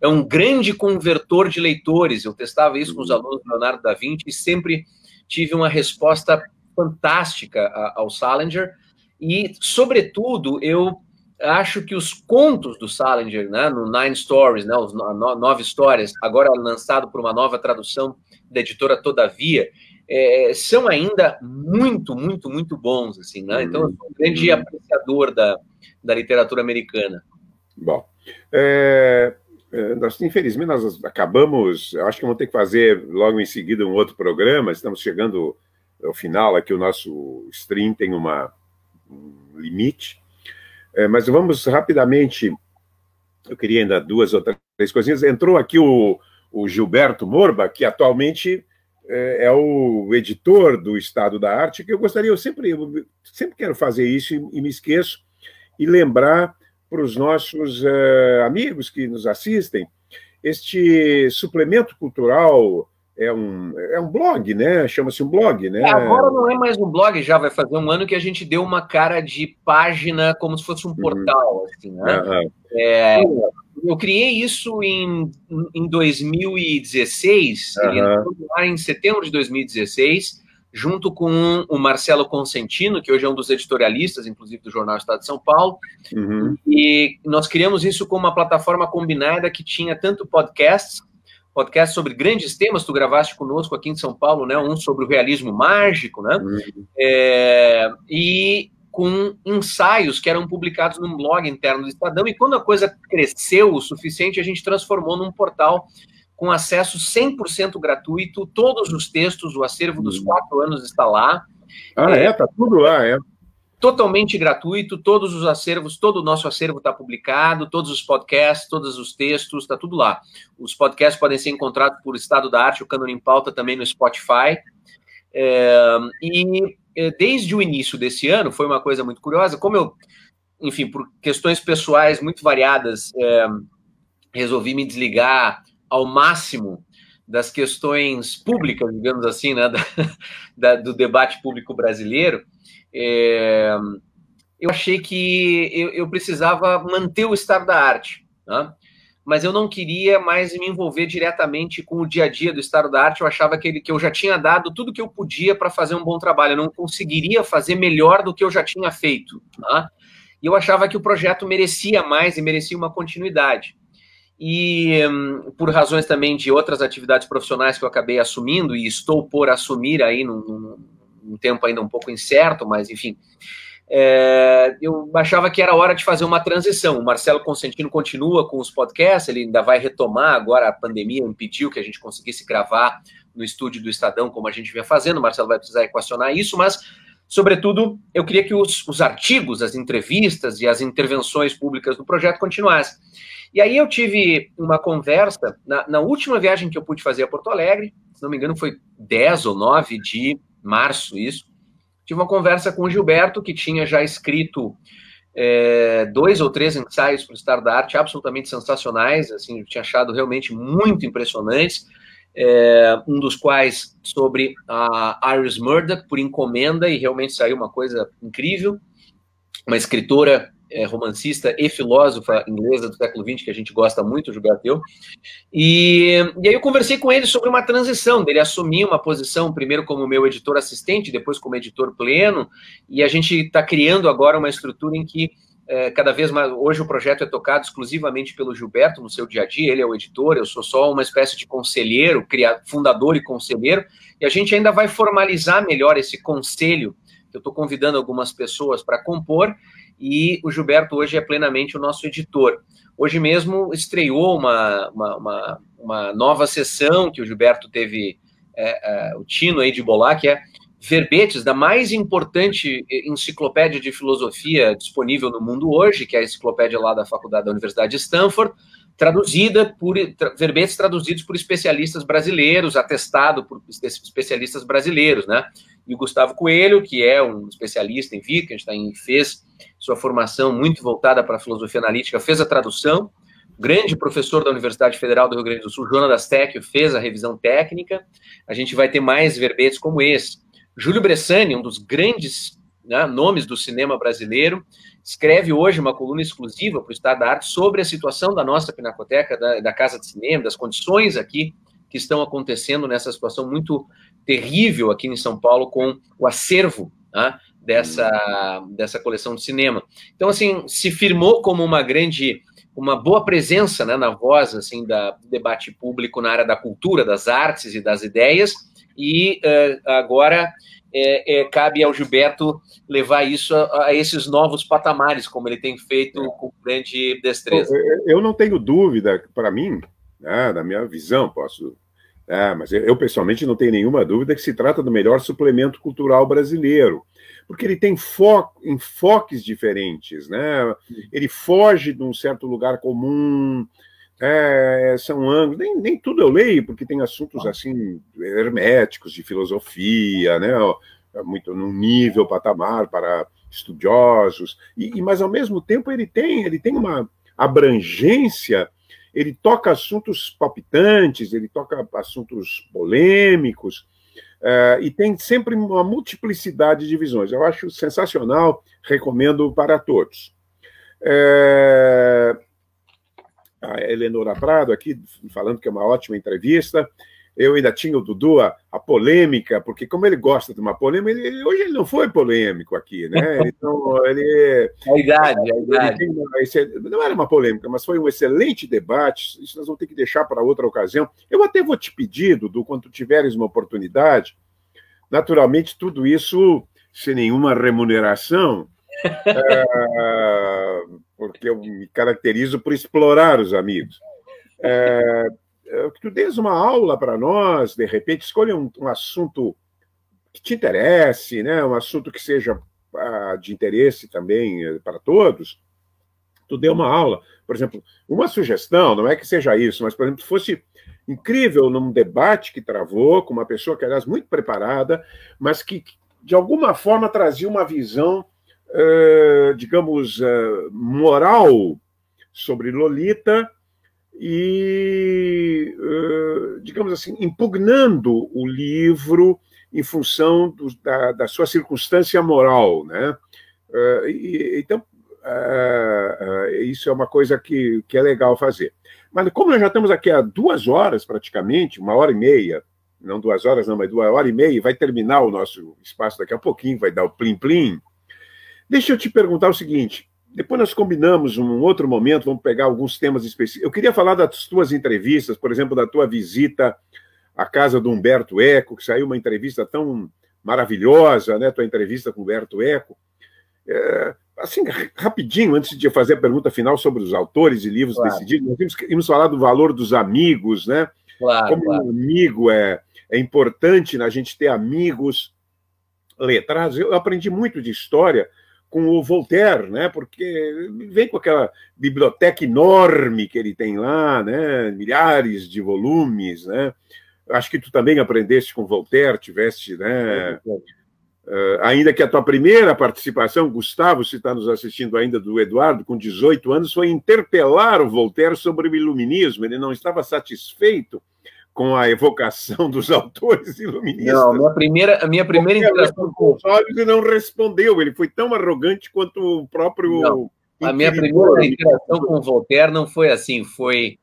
é um grande convertor de leitores. Eu testava isso com os alunos do Leonardo da Vinci e sempre tive uma resposta fantástica ao Salinger. E, sobretudo, eu acho que os contos do Salinger, né, no Nine Stories, né, os 9 histórias, agora lançado por uma nova tradução da editora Todavia, são ainda muito, muito, muito bons, assim, né? Então, eu sou um grande apreciador da literatura americana. Bom, nós, infelizmente, nós acabamos, acho que vamos ter que fazer logo em seguida um outro programa, estamos chegando ao final aqui, o nosso stream tem um limite, mas vamos rapidamente, eu queria ainda 2 ou 3 coisinhas. Entrou aqui o Gilberto Morba, que atualmente é o editor do Estado da Arte, que eu sempre quero fazer isso e me esqueço, e lembrar para os nossos amigos que nos assistem, este suplemento cultural é um blog, né? Chama-se um blog, né? Agora não é mais um blog, já vai fazer um ano que a gente deu uma cara de página como se fosse um portal, assim, né? Eu criei isso em 2016, ele entrou no ar em setembro de 2016, junto com o Marcelo Consentino, que hoje é um dos editorialistas, inclusive, do Jornal Estado de São Paulo, e nós criamos isso como uma plataforma combinada que tinha tanto podcasts sobre grandes temas. Tu gravaste conosco aqui em São Paulo, né? Um sobre o realismo mágico, né? E com ensaios que eram publicados num blog interno do Estadão, e quando a coisa cresceu o suficiente, a gente transformou num portal com acesso 100% gratuito, todos os textos, o acervo dos 4 anos está lá. Tá tudo lá, Totalmente gratuito, todos os acervos, todo o nosso acervo está publicado, todos os podcasts, todos os textos, está tudo lá. Os podcasts podem ser encontrados por Estado da Arte, o Cânone em Pauta, também no Spotify. E desde o início desse ano, foi uma coisa muito curiosa, como eu, enfim, por questões pessoais muito variadas, resolvi me desligar ao máximo das questões públicas, digamos assim, né, do debate público brasileiro. Eu achei que eu precisava manter o Estado da Arte, né? Mas eu não queria mais me envolver diretamente com o dia a dia do Estado da Arte. Eu achava que eu já tinha dado tudo que eu podia para fazer um bom trabalho. Eu não conseguiria fazer melhor do que eu já tinha feito, né? E eu achava que o projeto merecia mais e merecia uma continuidade. E por razões também de outras atividades profissionais que eu acabei assumindo e estou por assumir aí num tempo ainda um pouco incerto, mas enfim, eu achava que era hora de fazer uma transição. O Marcelo Consentino continua com os podcasts, ele ainda vai retomar, agora a pandemia impediu que a gente conseguisse gravar no estúdio do Estadão como a gente vinha fazendo. O Marcelo vai precisar equacionar isso, mas sobretudo, eu queria que os artigos, as entrevistas e as intervenções públicas do projeto continuassem. E aí eu tive uma conversa, na última viagem que eu pude fazer a Porto Alegre, se não me engano foi 10 ou 9 de março, isso, tive uma conversa com o Gilberto, que tinha já escrito 2 ou 3 ensaios para o Estado da Arte absolutamente sensacionais, assim, eu tinha achado realmente muito impressionantes, um dos quais sobre a Iris Murdoch, por encomenda, e realmente saiu uma coisa incrível, uma escritora, romancista e filósofa inglesa do século XX, que a gente gosta muito, Gilberto e eu, e aí eu conversei com ele sobre uma transição, dele assumir uma posição, primeiro como meu editor assistente, depois como editor pleno, e a gente está criando agora uma estrutura em que cada vez mais, hoje o projeto é tocado exclusivamente pelo Gilberto no seu dia a dia, ele é o editor, eu sou só uma espécie de conselheiro, fundador e conselheiro, e a gente ainda vai formalizar melhor esse conselho, que eu estou convidando algumas pessoas para compor, e o Gilberto hoje é plenamente o nosso editor. Hoje mesmo estreou uma nova sessão que o Gilberto teve o tino aí de bolar, que é verbetes da mais importante enciclopédia de filosofia disponível no mundo hoje, que é a enciclopédia lá da faculdade da Universidade de Stanford, verbetes traduzidos por especialistas brasileiros, atestado por especialistas brasileiros, né? E o Gustavo Coelho, que é um especialista em Wittgenstein, fez sua formação muito voltada para a filosofia analítica, fez a tradução, grande professor da Universidade Federal do Rio Grande do Sul, Joana D'Astecchio, fez a revisão técnica. A gente vai ter mais verbetes como esse. Júlio Bressani, um dos grandes, né, nomes do cinema brasileiro, escreve hoje uma coluna exclusiva para o Estado da Arte sobre a situação da nossa Pinacoteca, da Casa de Cinema, das condições aqui que estão acontecendo nessa situação muito terrível aqui em São Paulo com o acervo, né, dessa coleção de cinema. Então, assim, se firmou como uma boa presença, né, na voz, assim, do debate público na área da cultura, das artes e das ideias, e agora cabe ao Gilberto levar isso a esses novos patamares, como ele tem feito com grande destreza. Eu não tenho dúvida, para mim, né, na minha visão, mas eu pessoalmente não tenho nenhuma dúvida que se trata do melhor suplemento cultural brasileiro, porque ele tem enfoques diferentes, né? Ele foge de um certo lugar comum, são ângulos, nem tudo eu leio, porque tem assuntos assim herméticos de filosofia, né? Muito num nível patamar para estudiosos, mas ao mesmo tempo ele tem uma abrangência. Ele toca assuntos palpitantes, ele toca assuntos polêmicos, e tem sempre uma multiplicidade de visões. Eu acho sensacional, recomendo para todos. A Eleonora Prado aqui, falando que é uma ótima entrevista. Eu ainda tinha o Dudu, a polêmica, porque como ele gosta de uma polêmica, hoje ele não foi polêmico aqui, né? Então, A idade. Não era uma polêmica, mas foi um excelente debate, isso nós vamos ter que deixar para outra ocasião. Eu até vou te pedir, Dudu, quando tiveres uma oportunidade, naturalmente tudo isso sem nenhuma remuneração, porque eu me caracterizo por explorar os amigos. Que tu dês uma aula para nós, de repente, escolha um assunto que te interesse, né? Um assunto que seja de interesse também para todos, tu dê uma aula. Por exemplo, uma sugestão, não é que seja isso, mas, por exemplo, fosse incrível num debate que travou com uma pessoa que, aliás, muito preparada, mas que, de alguma forma, trazia uma visão, digamos, moral sobre Lolita, e, digamos assim, impugnando o livro em função da sua circunstância moral, né? Então, isso é uma coisa que é legal fazer. Mas como nós já estamos aqui há 2 horas, praticamente, 1h30, não 2 horas não, mas 1h30, vai terminar o nosso espaço daqui a pouquinho, vai dar o plim-plim. Deixa eu te perguntar o seguinte, depois nós combinamos um outro momento, vamos pegar alguns temas específicos. Eu queria falar das tuas entrevistas, por exemplo, da tua visita à casa do Humberto Eco, que saiu uma entrevista tão maravilhosa, né? Tua entrevista com o Humberto Eco. Assim, rapidinho, antes de fazer a pergunta final sobre os autores e livros decididos, nós íamos falar do valor dos amigos, né? Como um amigo é importante a gente ter amigos letrados. Eu aprendi muito de história com o Voltaire, né? Porque vem com aquela biblioteca enorme que ele tem lá, né? Milhares de volumes, né? Acho que tu também aprendeste com Voltaire, tiveste, né? Ainda que a tua primeira participação, Gustavo, se está nos assistindo ainda, do Eduardo, com 18 anos, foi interpelar o Voltaire sobre o iluminismo. Ele não estava satisfeito com a evocação dos autores iluministas. Não, a minha primeira interação com os olhos e não respondeu. Ele foi tão arrogante quanto o próprio. Não, a minha primeira interação com o Voltaire não foi assim. Foi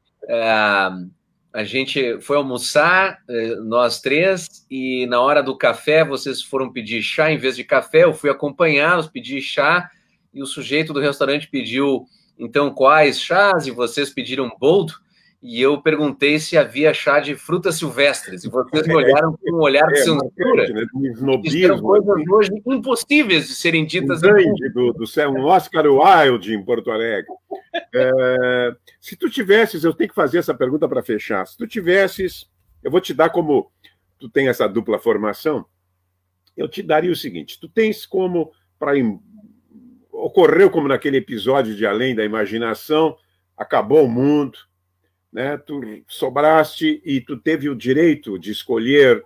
a gente foi almoçar, nós três, e na hora do café vocês foram pedir chá em vez de café. Eu fui acompanhá-los, pedi chá, e o sujeito do restaurante pediu então quais chás, e vocês pediram boldo. E eu perguntei se havia chá de frutas silvestres, e vocês me olharam com um olhar de censura. Fizeram coisas hoje impossíveis de serem ditas. Do céu, um Oscar Wilde em Porto Alegre. Se tu tivesses, eu tenho que fazer essa pergunta para fechar. Se tu tivesses, eu vou te dar, como tu tem essa dupla formação, eu te daria o seguinte: tu tens como, ocorreu como naquele episódio de Além da Imaginação, acabou o mundo, né? Tu sobraste e tu teve o direito de escolher,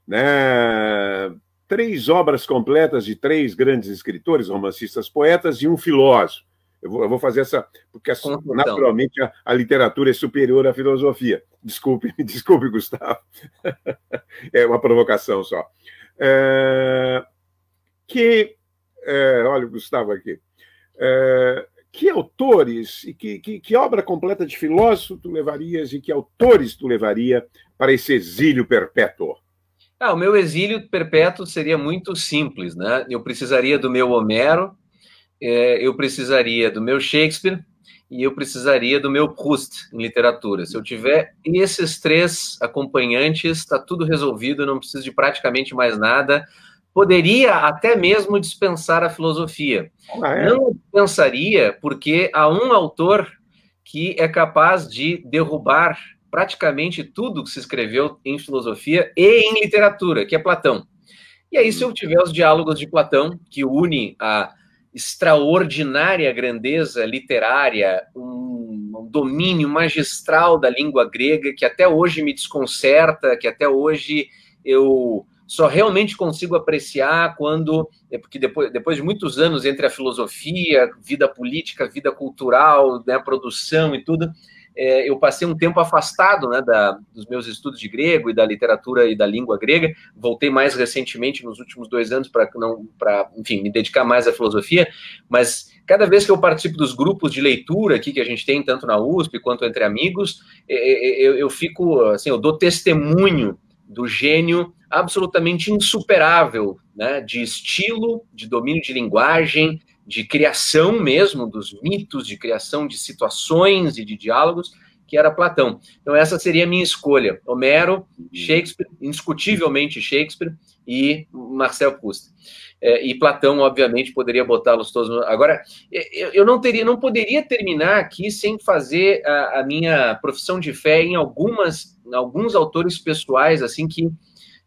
né, 3 obras completas de 3 grandes escritores, romancistas, poetas e um filósofo. Eu vou fazer essa, porque naturalmente a literatura é superior à filosofia. Desculpe, Gustavo. É uma provocação só. Olha o Gustavo aqui. Que autores e que obra completa de filósofo tu levarias e que autores tu levaria para esse exílio perpétuo? O meu exílio perpétuo seria muito simples, né? Eu precisaria do meu Homero, eu precisaria do meu Shakespeare e eu precisaria do meu Proust em literatura. Se eu tiver esses 3 acompanhantes, está tudo resolvido, eu não preciso de praticamente mais nada. Poderia até mesmo dispensar a filosofia. Não dispensaria, porque há um autor que é capaz de derrubar praticamente tudo que se escreveu em filosofia e em literatura, que é Platão. E aí, se eu tiver os diálogos de Platão, que une a extraordinária grandeza literária, um domínio magistral da língua grega, que até hoje me desconcerta, que até hoje eu só realmente consigo apreciar porque depois de muitos anos entre a filosofia, vida política, vida cultural, né, produção e tudo, eu passei um tempo afastado, né, dos meus estudos de grego e da literatura e da língua grega. Voltei mais recentemente, nos últimos 2 anos, para enfim, me dedicar mais à filosofia, mas cada vez que eu participo dos grupos de leitura aqui que a gente tem, tanto na USP quanto entre amigos, eu fico, assim, eu dou testemunho do gênio absolutamente insuperável, né, de estilo, de domínio de linguagem, de criação mesmo dos mitos, de criação de situações e de diálogos, que era Platão. Então essa seria a minha escolha: Homero, Shakespeare, indiscutivelmente Shakespeare, e Marcel Proust. E Platão, obviamente, poderia botá-los todos. Agora, eu não poderia terminar aqui sem fazer a minha profissão de fé em alguns autores pessoais, assim, que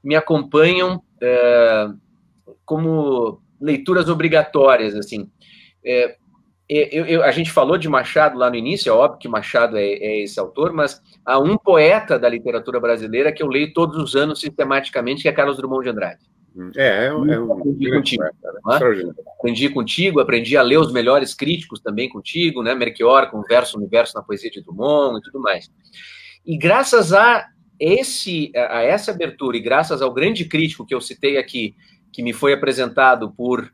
me acompanham como leituras obrigatórias, assim. A gente falou de Machado lá no início, é óbvio que Machado é esse autor, mas há um poeta da literatura brasileira que eu leio todos os anos sistematicamente, que é Carlos Drummond de Andrade. Aprendi contigo, aprendi contigo, aprendi a ler os melhores críticos também contigo, né? Melchior, com Verso Universo na poesia de Drummond e tudo mais. E graças a essa abertura, e graças ao grande crítico que eu citei aqui, que me foi apresentado por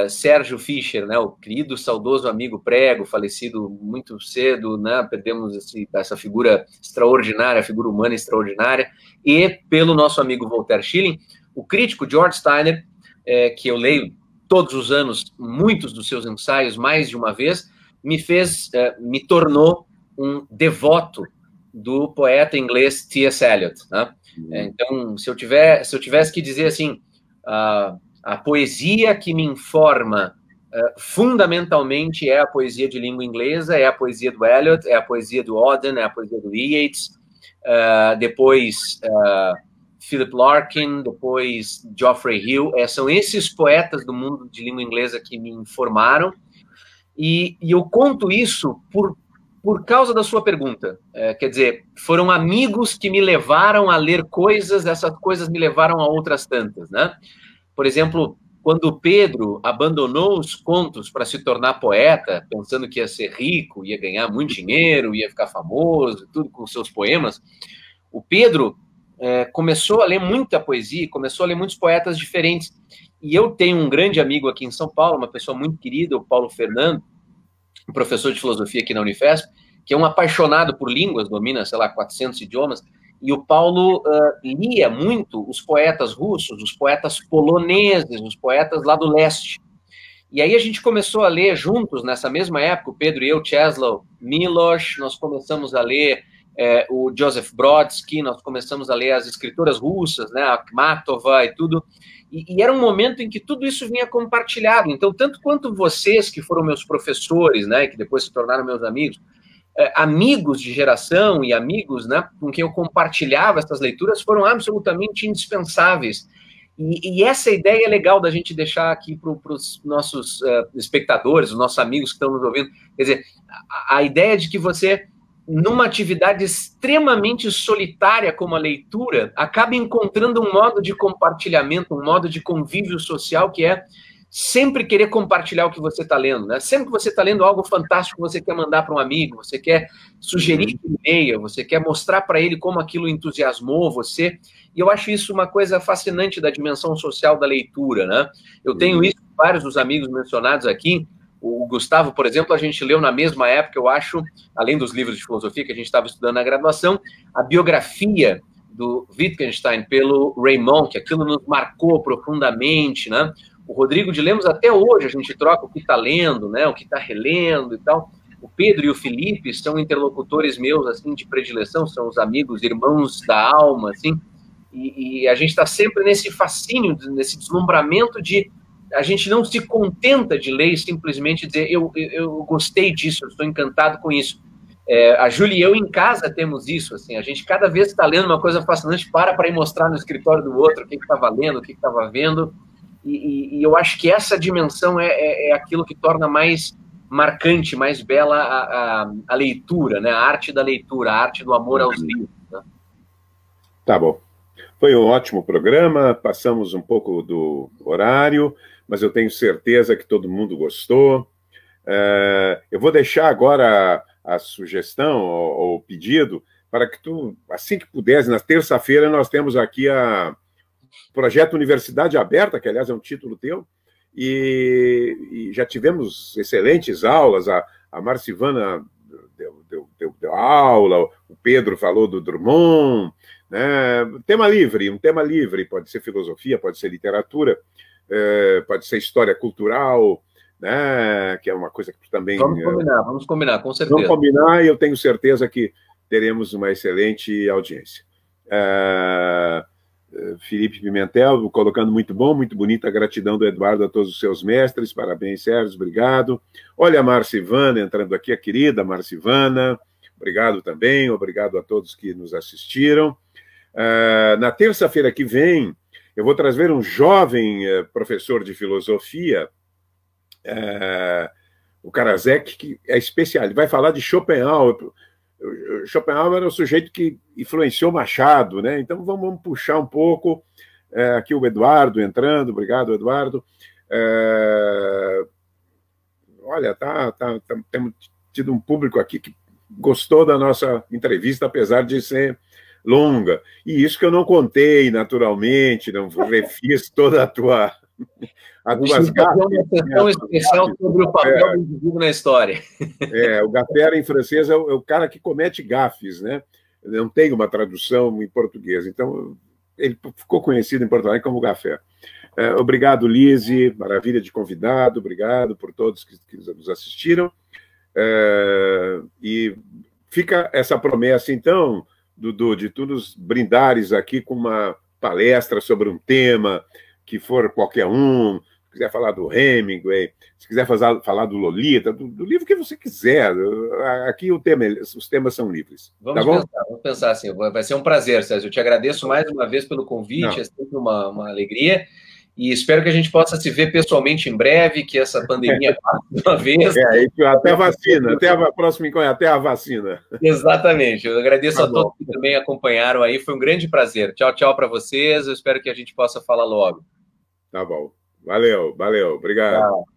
Sérgio Fischer, né, o querido, saudoso amigo Prego, falecido muito cedo, né, perdemos essa figura extraordinária, figura humana extraordinária, e pelo nosso amigo Walter Schilling, o crítico George Steiner, que eu leio todos os anos muitos dos seus ensaios, mais de uma vez, me tornou um devoto do poeta inglês T.S. Eliot, né? Então, se eu tivesse que dizer assim, a poesia que me informa fundamentalmente é a poesia de língua inglesa, é a poesia do Eliot, é a poesia do Auden, é a poesia do Yeats, depois Philip Larkin, depois Geoffrey Hill. São esses poetas do mundo de língua inglesa que me informaram. E eu conto isso por causa da sua pergunta. Quer dizer, foram amigos que me levaram a ler coisas, essas coisas me levaram a outras tantas, né? Por exemplo, quando o Pedro abandonou os contos para se tornar poeta, pensando que ia ser rico, ia ganhar muito dinheiro, ia ficar famoso, tudo com seus poemas, o Pedro começou a ler muita poesia, começou a ler muitos poetas diferentes. E eu tenho um grande amigo aqui em São Paulo, uma pessoa muito querida, o Paulo Fernando, um professor de filosofia aqui na Unifesp, que é um apaixonado por línguas, domina, sei lá, 400 idiomas, e o Paulo lia muito os poetas russos, os poetas poloneses, os poetas lá do leste. E aí a gente começou a ler juntos, nessa mesma época, o Pedro e eu, Czesław Miłosz, nós começamos a ler o Joseph Brodsky, nós começamos a ler as escritoras russas, né, a Akhmatova e tudo, e era um momento em que tudo isso vinha compartilhado. Então, tanto quanto vocês, que foram meus professores, né, que depois se tornaram meus amigos, amigos de geração e amigos, né, com quem eu compartilhava essas leituras, foram absolutamente indispensáveis. E essa ideia é legal da gente deixar aqui para os nossos espectadores, os nossos amigos que estão nos ouvindo. Quer dizer, a ideia de que você, numa atividade extremamente solitária como a leitura, acaba encontrando um modo de compartilhamento, um modo de convívio social que é sempre querer compartilhar o que você está lendo, né? Sempre que você está lendo algo fantástico, você quer mandar para um amigo, você quer sugerir que ele leia, você quer mostrar para ele como aquilo entusiasmou você. E eu acho isso uma coisa fascinante da dimensão social da leitura, né? Eu tenho isso com vários dos amigos mencionados aqui. O Gustavo, por exemplo, a gente leu na mesma época, eu acho, além dos livros de filosofia que a gente estava estudando na graduação, a biografia do Wittgenstein pelo Raymond, que aquilo nos marcou profundamente, né? O Rodrigo de Lemos, até hoje, a gente troca o que está lendo, né? O que está relendo e tal. O Pedro e o Felipe são interlocutores meus, assim, de predileção, são os amigos, irmãos da alma, assim, e a gente está sempre nesse fascínio, nesse deslumbramento de a gente não se contenta de ler e simplesmente dizer eu gostei disso, eu estou encantado com isso. A Júlia e eu em casa temos isso, assim, a gente cada vez que está lendo uma coisa fascinante para ir mostrar no escritório do outro o que estava lendo, o que estava vendo, e eu acho que essa dimensão é aquilo que torna mais marcante, mais bela a leitura, né? A arte da leitura, a arte do amor aos livros. Né? Tá bom. Foi um ótimo programa, passamos um pouco do horário, mas eu tenho certeza que todo mundo gostou. Eu vou deixar agora a sugestão ou o pedido para que tu, assim que puderes, na terça-feira nós temos aqui o Projeto Universidade Aberta, que aliás é um título teu, e já tivemos excelentes aulas, a Marcivana deu aula, o Pedro falou do Drummond, né? Um tema livre, pode ser filosofia, pode ser literatura, pode ser história cultural, né? Que é uma coisa que também... Vamos combinar, com certeza. Vamos combinar e eu tenho certeza que teremos uma excelente audiência. Felipe Pimentel, colocando muito bom, muito bonita a gratidão do Eduardo a todos os seus mestres, parabéns, Sérgio, obrigado. Olha a Marcivana entrando aqui, a querida Marcivana, obrigado também, obrigado a todos que nos assistiram. Na terça-feira que vem, eu vou trazer um jovem professor de filosofia, o Karasek, que é especial, ele vai falar de Schopenhauer. Schopenhauer era o sujeito que influenciou Machado, né? Então vamos puxar um pouco. Aqui o Eduardo entrando, obrigado, Eduardo. Olha, temos tido um público aqui que gostou da nossa entrevista, apesar de ser longa. E isso que eu não contei, naturalmente, não refiz toda a tua... A tuas gafes, uma sessão especial sobre o papel do indivíduo na história. O gaffer em francês é o cara que comete gafes, né? Não tem uma tradução em português. Então, ele ficou conhecido em Porto Alegre como gaffer. Obrigado, Lise, maravilha de convidado, obrigado por todos que nos assistiram. E fica essa promessa, então, Dudu, de tu nos brindares aqui com uma palestra sobre um tema que for qualquer um, quiser falar do Hemingway, se quiser falar do Lolita, do livro que você quiser. Aqui os temas são livres. Vamos pensar assim. Vai ser um prazer, César. Eu te agradeço mais uma vez pelo convite, é sempre uma alegria. E espero que a gente possa se ver pessoalmente em breve, que essa pandemia passe de uma vez. Até a vacina, até a próxima encontro, até a vacina. Exatamente. Eu agradeço a todos que também acompanharam aí. Foi um grande prazer. Tchau, tchau para vocês. Eu espero que a gente possa falar logo. Tá bom. Valeu. Obrigado. Tchau.